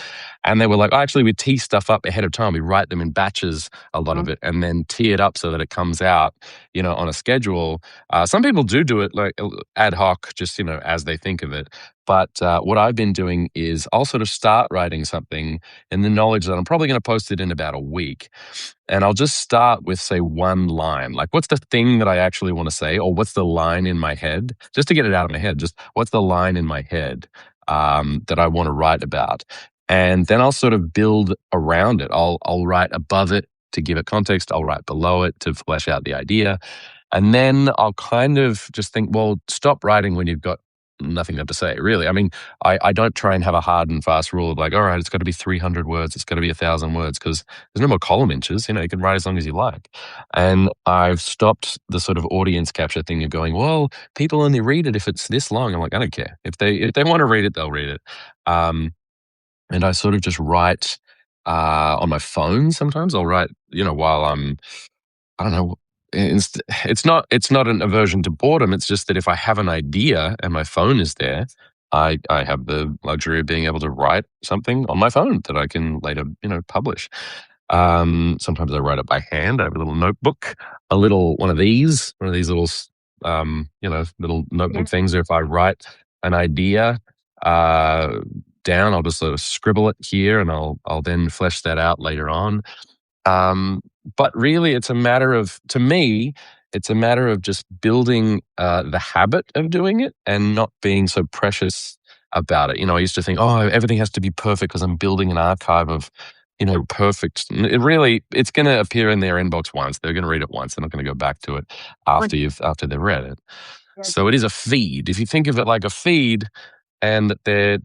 And they were like, actually, we tee stuff up ahead of time. We write them in batches, a lot of it, and then tee it up so that it comes out, on a schedule. Some people do it like ad hoc, just, as they think of it. But what I've been doing is I'll sort of start writing something in the knowledge that I'm probably going to post it in about a week. And I'll just start with, say, one line. Like, what's the thing that I actually want to say? Or what's the line in my head? Just to get it out of my head. Just what's the line in my head that I want to write about? And then I'll sort of build around it. I'll write above it to give it context. I'll write below it to flesh out the idea. And then I'll kind of just think, well, stop writing when you've got nothing to say, really. I mean, I don't try and have a hard and fast rule of like, all right, it's got to be 300 words, it's got to be 1,000 words, because there's no more column inches. You can write as long as you like. And I've stopped the sort of audience capture thing of going, well, people only read it if it's this long. I'm like, I don't care. If they want to read it, they'll read it. And I sort of just write on my phone sometimes. I'll write, while I'm, I don't know. It's not an aversion to boredom. It's just that if I have an idea and my phone is there, I have the luxury of being able to write something on my phone that I can later, publish. Sometimes I write it by hand. I have a little notebook, one of these little, little notebook things. Or if I write an idea down, I'll just sort of scribble it here, and I'll then flesh that out later on. But really, to me, it's a matter of just building the habit of doing it and not being so precious about it. I used to think, oh, everything has to be perfect because I'm building an archive of, perfect. It's going to appear in their inbox once. They're going to read it once. They're not going to go back to it after they've read it. So it is a feed. If you think of it like a feed, and that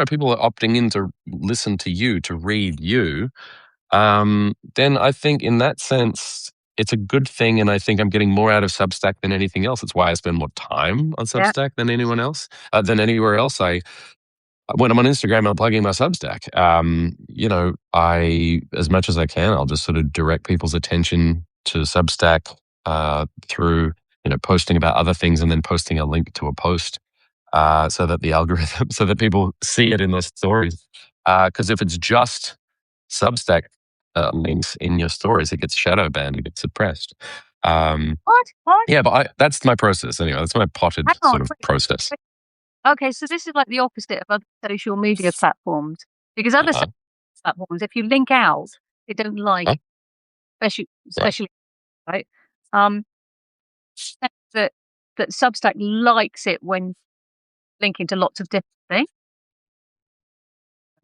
people are opting in to listen to you, to read you, then I think in that sense, it's a good thing. And I think I'm getting more out of Substack than anything else. It's why I spend more time on Substack than anyone else, than anywhere else. When I'm on Instagram, I'm plugging my Substack. As much as I can, I'll just sort of direct people's attention to Substack through, posting about other things and then posting a link to a post so that the algorithm, so that people see it in their stories. Because if it's just Substack links in your stories, it gets shadow banned, it gets suppressed. What? Yeah, but that's my process anyway. That's my potted sort of process. Okay, so this is like the opposite of other social media platforms, because other social platforms, if you link out, they don't like, especially right. That Substack likes it when linking to lots of different things.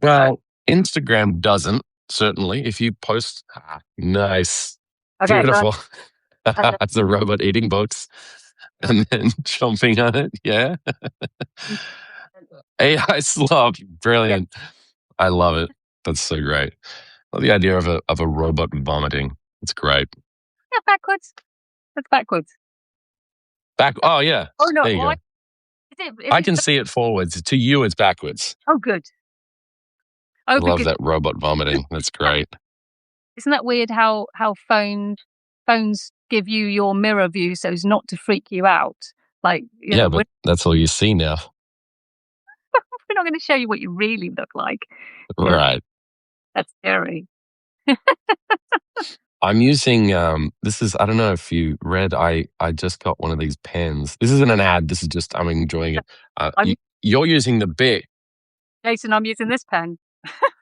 Well, Instagram doesn't, certainly. If you post, nice, beautiful. That's a robot eating books and then chomping on it. Yeah. AI slop. Brilliant. Yeah. I love it. That's so great. I love the idea of a robot vomiting. It's great. Yeah, backwards. That's backwards. Oh, yeah. Oh, no. There you go. I can see it forwards. To you, it's backwards. Oh, good. I love that robot vomiting. That's great. Isn't that weird how phones phones give you your mirror view so as not to freak you out. Like, Yeah, but that's all you see now. we're not going to show you what you really look like. Right. That's scary. I'm using this is I don't know if you read I just got one of these pens. This isn't an ad, this is just I'm enjoying it. I'm You're using the Bic. Jason. I'm using this pen.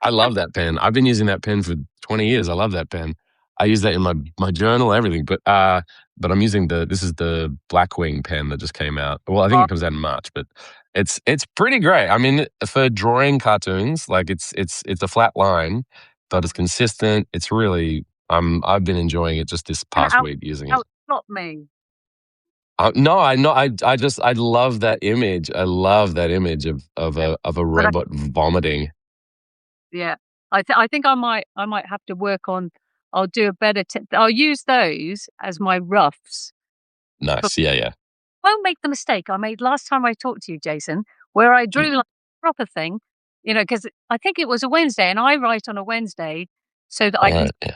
I love that pen. I've been using that pen for 20 years. I love that pen. I use that in my journal, everything. But I'm using this is the Blackwing pen that just came out. Well, I think Oh, it comes out in March, but it's pretty great. I mean, for drawing cartoons, like it's a flat line, but it's consistent. It's really I've been enjoying it just this and past week using it. not me. No, I know. I love that image. I love that image of a But robot vomiting. yeah, I think I might have to work on. I'll do a better. I'll use those as my roughs. But Nice. Yeah, yeah. won't make the mistake I made last time I talked to you, Jason, where I drew like a proper thing. Because I think it was a Wednesday, and I write on a Wednesday so that I All can, right. Yeah.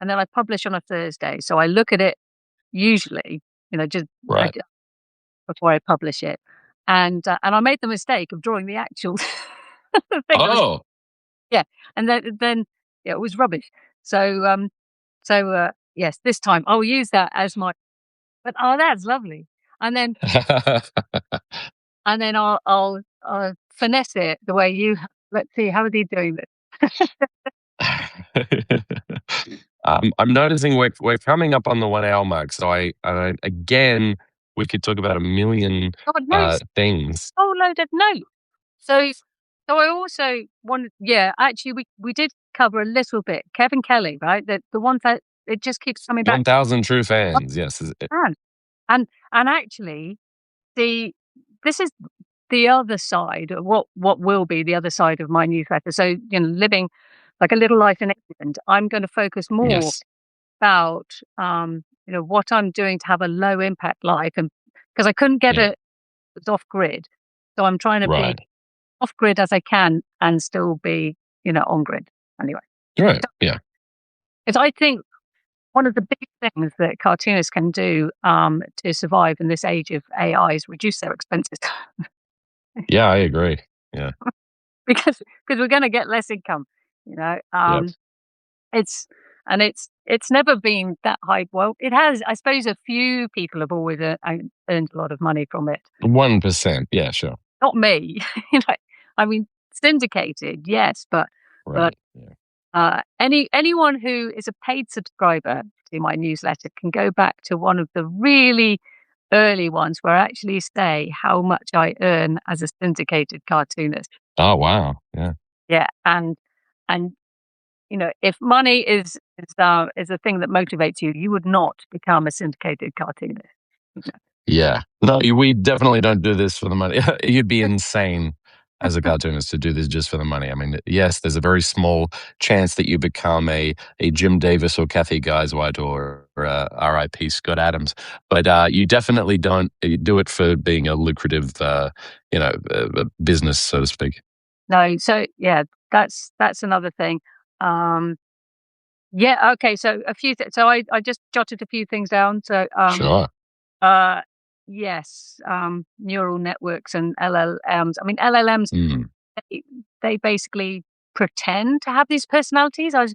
and then I publish on a Thursday. So I look at it usually, just Right. before I publish it, and I made the mistake of drawing the actual thing. Oh. Yeah, and then yeah, it was rubbish. So yes, this time I'll use that as my. But oh, that's lovely. And then I'll finesse it the way you. Let's see, how are they doing this? I'm noticing we're coming up on the 1 hour mark. So again we could talk about a million God knows, things. whole load of notes. So I also wanted. Yeah, actually, we did cover a little bit. Kevin Kelly, right? The one that it just keeps coming back. 1,000 true fans. Yes. And and actually, the this is the other side of what will be the other side of my newsletter. So, living like a little life in England, I'm going to focus more Yes. about, what I'm doing to have a low impact life. And because I couldn't get Yeah. it off grid. So I'm trying to be Right. off grid as I can and still be, on grid anyway. Right. Yeah. Because I think one of the big things that cartoonists can do to survive in this age of AI is reduce their expenses. Yeah, I agree. Yeah. because we're going to get less income. You know, Yep. it's it's never been that high. Well, it has. I suppose a few people have always earned a lot of money from it. 1%. Yeah, sure. Not me. I mean, syndicated, yes, but Right. Yeah. anyone who is a paid subscriber to my newsletter can go back to one of the really early ones where I actually say how much I earn as a syndicated cartoonist. Oh, wow. Yeah. Yeah, and if money is a thing that motivates you, you would not become a syndicated cartoonist. Yeah. No, we definitely don't do this for the money. You'd be insane as a cartoonist to do this just for the money. I mean, yes, there's a very small chance that you become a Jim Davis or Kathy Guisewhite or R.I.P. Scott Adams, but you definitely don't do it for being a lucrative, business, so to speak. No, so yeah, that's another thing. Yeah, okay. So a few. So I just jotted a few things down. So Sure. uh, yes, neural networks and LLMs. I mean, LLMs. Mm. They basically pretend to have these personalities. I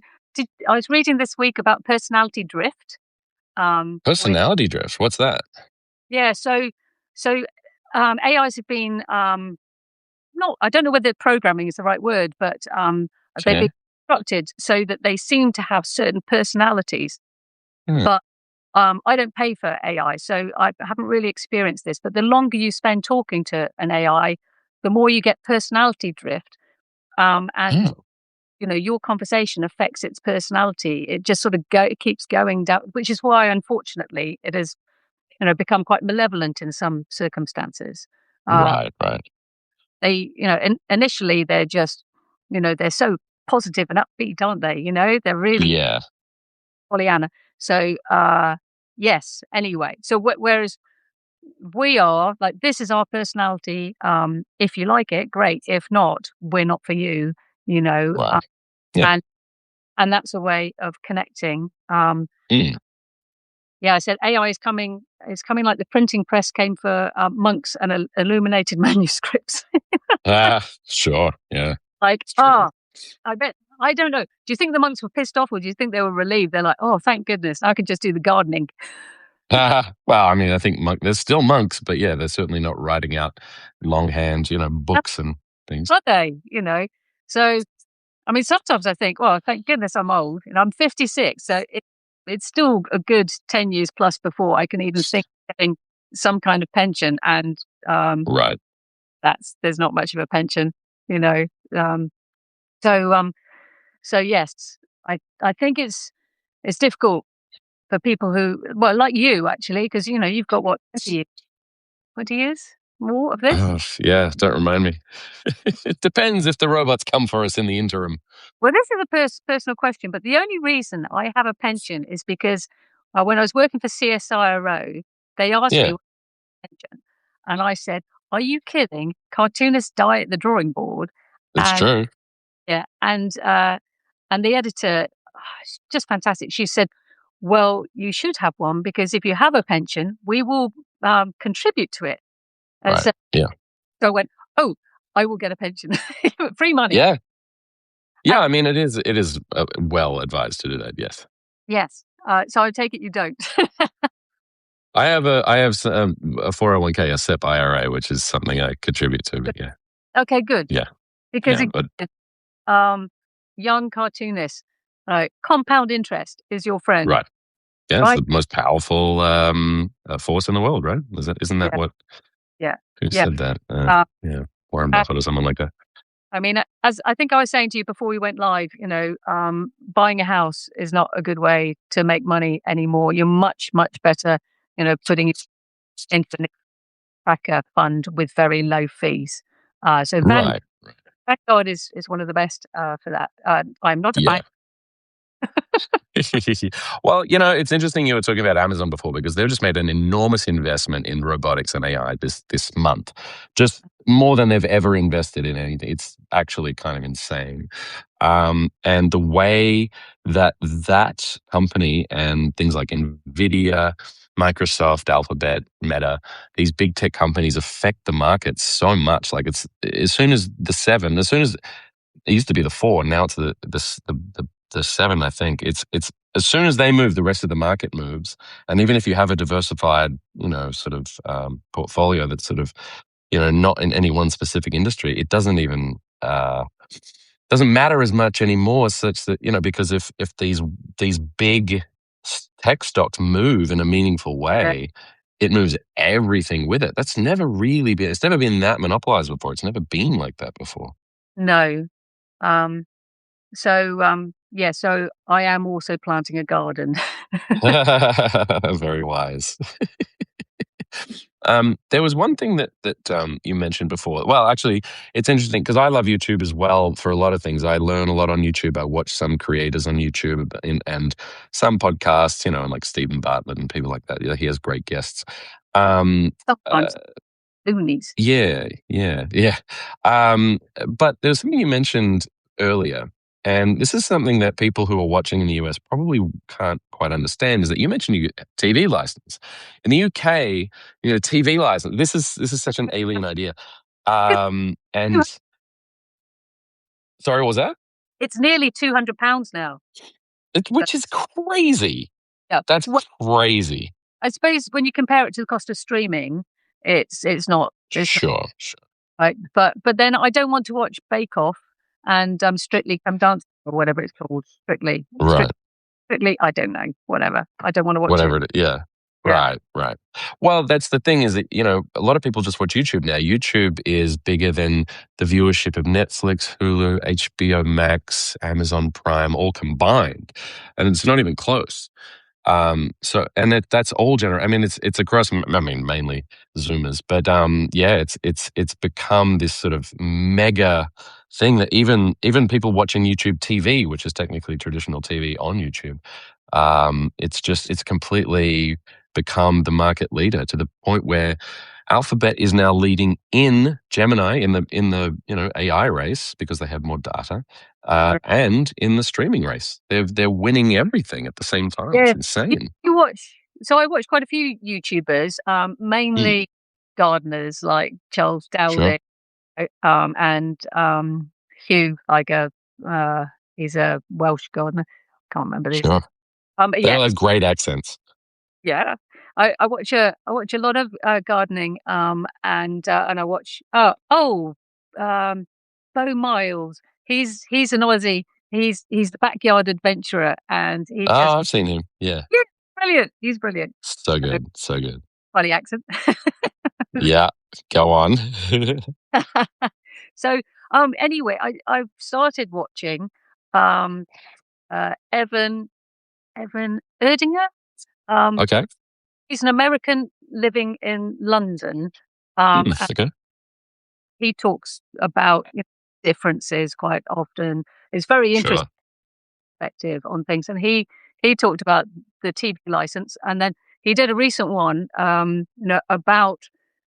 was reading this week about personality drift. Which Personality drift. What's that? yeah. So AIs have been not. I don't know whether programming is the right word, but they've Yeah. been constructed so that they seem to have certain personalities. Hmm. But I don't pay for AI, so I haven't really experienced this. But the longer you spend talking to an AI, the more you get personality drift. And Oh, your conversation affects its personality. It just sort of it keeps going down, which is why, unfortunately, it has become quite malevolent in some circumstances. right, right. They, initially they're just, they're so positive and upbeat, aren't they? They're really Yeah. Pollyanna. So, yes. Anyway, so whereas we are like, this is our personality. If you like it, great. If not, we're not for you. You know, Right. Yeah. and that's a way of connecting. Mm. Yeah, I said AI is coming. It's coming like the printing press came for monks and illuminated manuscripts. Sure. Yeah, Like, it's true. I bet. I don't know. Do you think the monks were pissed off, or do you think they were relieved? They're like, oh, thank goodness, I can just do the gardening. Well, I mean, I think there's still monks, but yeah, they're certainly not writing out longhand, books and things. Are they? So I mean, sometimes I think, well, thank goodness I'm old, and I'm 56, so it's still a good 10 years plus before I can even think of getting some kind of pension, and Right. there's not much of a pension, you know. Um, so so yes, I think it's difficult for people who, well, like you actually, because you've got what, 20 years more of this. Oh, yeah, don't remind me. It depends if the robots come for us in the interim. Well, this is a personal question, but the only reason I have a pension is because when I was working for CSIRO, they asked me Yeah, what pension, and I said, "Are you kidding? Cartoonists die at the drawing board." it's And true. yeah, and the editor, she's just fantastic. She said, "Well, you should have one because if you have a pension, we will contribute to it." And Right. so, Yeah. so I went, "Oh, I will get a pension, free money." Yeah. Uh, Yeah. I mean, it is well advised to do that. Yes. yes. So I take it you don't. I have a 401k, a SIP IRA, which is something I contribute to. But yeah, Okay, good. yeah, Because yeah. again, But um, young cartoonists, compound interest is your friend, right. Yeah, it's right? the most powerful force in the world, right? Isn't that Yeah, what? yeah, Who yeah. said that? Uh, Yeah, Warren uh, Buffett or someone like that. I mean, as I think I was saying to you before we went live, buying a house is not a good way to make money anymore. You're much, much better, putting it into an tracker fund with very low fees. So Right. Vanguard is one of the best for that. I'm not a Yeah. bank. Well, it's interesting you were talking about Amazon before because they've just made an enormous investment in robotics and AI this month, just more than they've ever invested in anything. It's actually kind of insane. And the way that company and things like Nvidia, Microsoft, Alphabet, Meta, these big tech companies affect the market so much. Like it's as soon as it used to be the four, now it's the seven. I think it's as soon as they move, the rest of the market moves. And even if you have a diversified, sort of portfolio that's sort of, not in any one specific industry, it doesn't even doesn't matter as much anymore. Such that because if these big tech stocks move in a meaningful way, it moves everything with it. That's never really been. It's never been that monopolized before. It's never been like that before. No. Um, yeah, so I am also planting a garden. Very wise. There was one thing that you mentioned before. Well, actually, it's interesting because I love YouTube as well for a lot of things. I learn a lot on YouTube. I watch some creators on YouTube and some podcasts, and like Stephen Bartlett and people like that. Yeah, he has great guests. Uh, Sometimes loonies. yeah, yeah, yeah. But there's something you mentioned earlier, and this is something that people who are watching in the US probably can't quite understand. Is that you mentioned your TV license in the UK? TV license. This is such an alien idea. And sorry, what was that? It's nearly £200 now. Which is That's crazy. yeah. That's Well, crazy. I suppose when you compare it to the cost of streaming, it's not Sure, sure. right. But then I don't want to watch Bake Off and Strictly Come Dancing or whatever it's called. Right. Strictly. I don't know. Whatever. I don't want to watch it. Whatever it is. Yeah. Yeah. Right, right. Well, that's the thing is that, a lot of people just watch YouTube now. YouTube is bigger than the viewership of Netflix, Hulu, HBO Max, Amazon Prime, all combined. And it's not even close. And that's all I mean, it's across, I mean, mainly Zoomers, but, yeah, it's become this sort of mega thing that even people watching YouTube TV, which is technically traditional TV on YouTube, it's completely become the market leader to the point where Alphabet is now leading in Gemini in the AI race because they have more data, and in the streaming race. They're winning everything at the same time. It's Yeah. You, insane. you watch. So I watch quite a few YouTubers, Mm, mainly gardeners like Charles sure, Dowding, and Hugh Iger. He's a Welsh gardener. Can't remember this. sure. But They yeah, all have great accents. yeah. I watch a lot of gardening, and I watch um, Bo Miles. He's an Aussie. He's the backyard adventurer, and he has Oh, I've seen him. Yeah. yeah, brilliant. He's brilliant. So So, good. So good. funny accent. Yeah. Go on. So, anyway, I've started watching um, Evan Erdinger. Um, Okay. he's an American living in London. And Okay. he talks about differences quite often. It's very interesting Sure. perspective on things, and he talked about the TV license, and then he did a recent one, about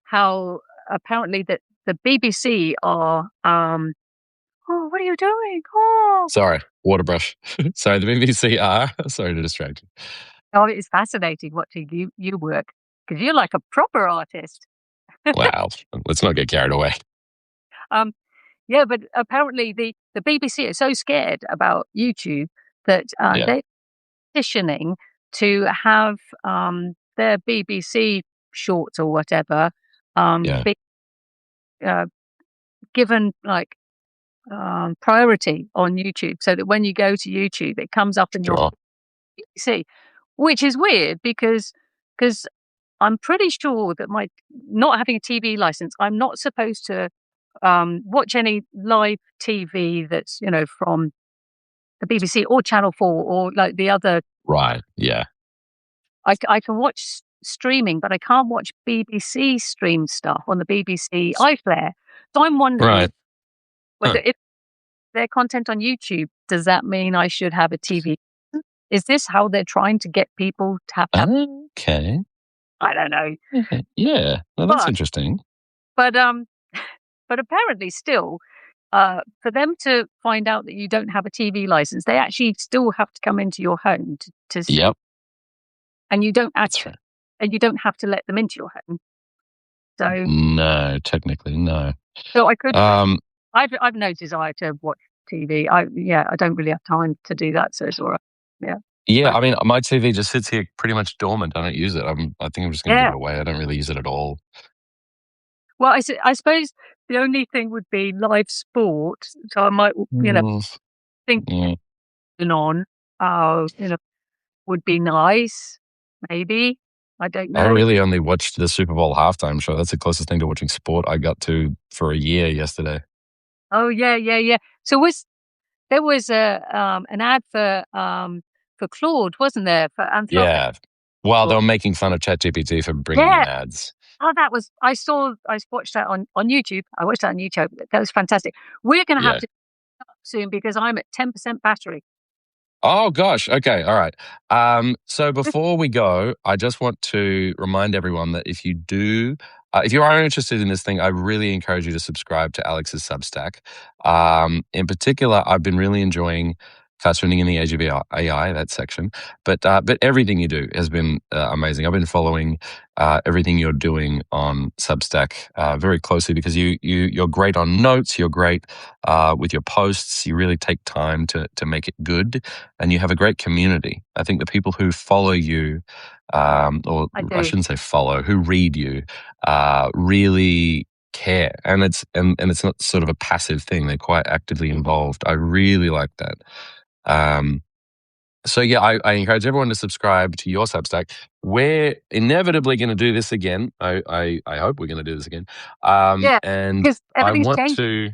how apparently that the BBC are. Oh, what are you doing? Oh, Sorry. Water brush. Sorry. The BBC are. Sorry to distract you. oh, it's fascinating watching you work because you're like a proper artist. Wow. Let's not get carried away. Um, yeah, but apparently the BBC are so scared about YouTube that Yeah. they're petitioning to have their BBC shorts or whatever Yeah. be uh, given like priority on YouTube, so that when you go to YouTube, it comes up in your Sure. BBC, which is weird because I'm pretty sure that my not having a TV license, I'm not supposed to watch any live TV that's from the BBC or Channel 4 or like the other. Right. Yeah. I can watch streaming, but I can't watch BBC streamed stuff on the BBC iPlayer. So I'm wondering Right. Huh. whether if their content on YouTube, does that mean I should have a TV? Is this how they're trying to get people to have that? Okay. I don't know. Yeah. Well, that's But interesting. but but apparently still, for them to find out that you don't have a TV license, they actually still have to come into your home to Yep. and you don't That's right. and you don't have to let them into your home. So No, technically, no. I could. Um, I've no desire to watch TV. I don't really have time to do that, so it's all right. Yeah. yeah, But I mean, my TV just sits here pretty much dormant. I don't use it. I think I'm just going to give yeah. it away. I don't really use it at all. Well, I suppose the only thing would be live sport. So I might, Mm, think yeah. on, would be nice. Maybe. I don't I know. really only watched the Super Bowl halftime show. That's the closest thing to watching sport I got to for a year yesterday. Oh yeah, yeah, yeah. So there was an ad for Claude, wasn't there? For Anthropic. Yeah. Well, they were making fun of ChatGPT for bringing in Yeah. ads. Oh, I watched that on YouTube. I watched that on YouTube. That was fantastic. We're going to have Yeah. to stop soon because I'm at 10% battery. Oh gosh. Okay. All right. So before we go, I just want to remind everyone that if you are interested in this thing, I really encourage you to subscribe to Alex's Substack. In particular, I've been really enjoying Cartooning in the Age of AI, that section. But everything you do has been amazing. I've been following everything you're doing on Substack very closely because you're great on notes. You're great with your posts. You really take time to make it good, and you have a great community. I think the people who follow you, or I I do. shouldn't say follow, who read you, really care, and it's not sort of a passive thing. They're quite actively involved. I really like that. Um, so yeah, I encourage everyone to subscribe to your Substack. We're inevitably going to do this again. I hope we're going to do this again. Yeah, And because I everything's want changed. to.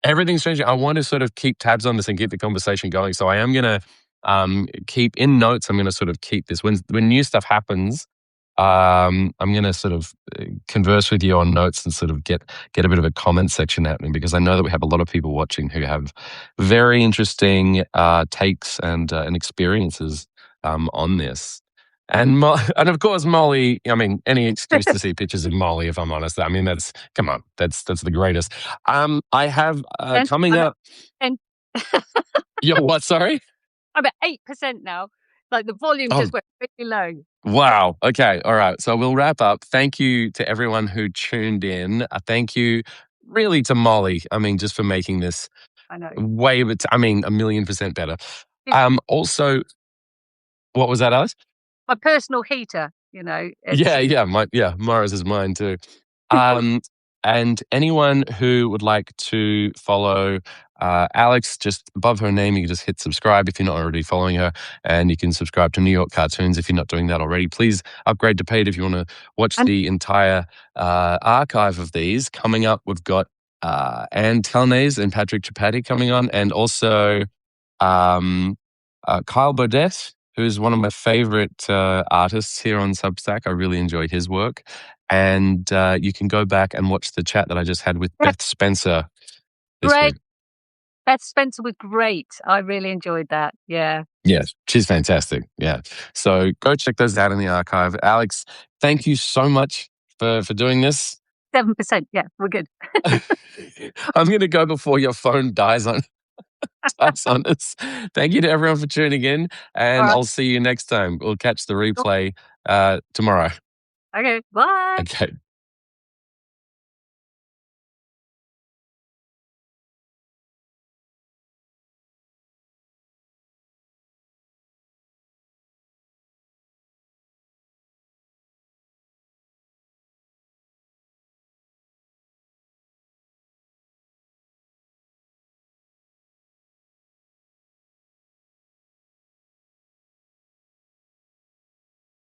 Everything's changing. I want to sort of keep tabs on this and keep the conversation going. So I am going to keep in notes. I'm going to sort of keep this when new stuff happens. I'm going to sort of converse with you on notes and sort of get a bit of a comment section happening because I know that we have a lot of people watching who have very interesting takes and experiences on this. And of course, Molly. I mean, any excuse to see pictures of Molly. If I'm honest, I mean come on, that's the greatest. I have And coming I'm at up. 10, Yo, what? Sorry. I'm at 8% now. Like the volume Oh, just went really low. wow. Okay. All right. So we'll wrap up. Thank you to everyone who tuned in. Thank you really to Molly. I mean, just for making this I know. way, but I mean, 1,000,000% better. It's Also, what was that, Alice? my personal heater, you know. It's Yeah, Mara's is mine too. Um, and anyone who would like to follow Alex, just above her name, you can just hit subscribe if you're not already following her, and you can subscribe to New York Cartoons if you're not doing that already. Please upgrade to paid if you want to watch and the entire archive of these. Coming up, we've got Anne Talnays and Patrick Chapati coming on, and also um, Kyle Burdett, who's one of my favorite artists here on Substack. I really enjoy his work. And you can go back and watch the chat that I just had with yeah, Beth Spencer this great. week. Beth Spencer was great. I really enjoyed that. Yeah. Yes, she's fantastic. Yeah. So go check those out in the archive. Alex, thank you so much for doing this. 7%. Yeah, we're good. I'm going to go before your phone dies on us. Thank you to everyone for tuning in, All and right. I'll see you next time. We'll catch the replay tomorrow. Okay. Bye. Okay.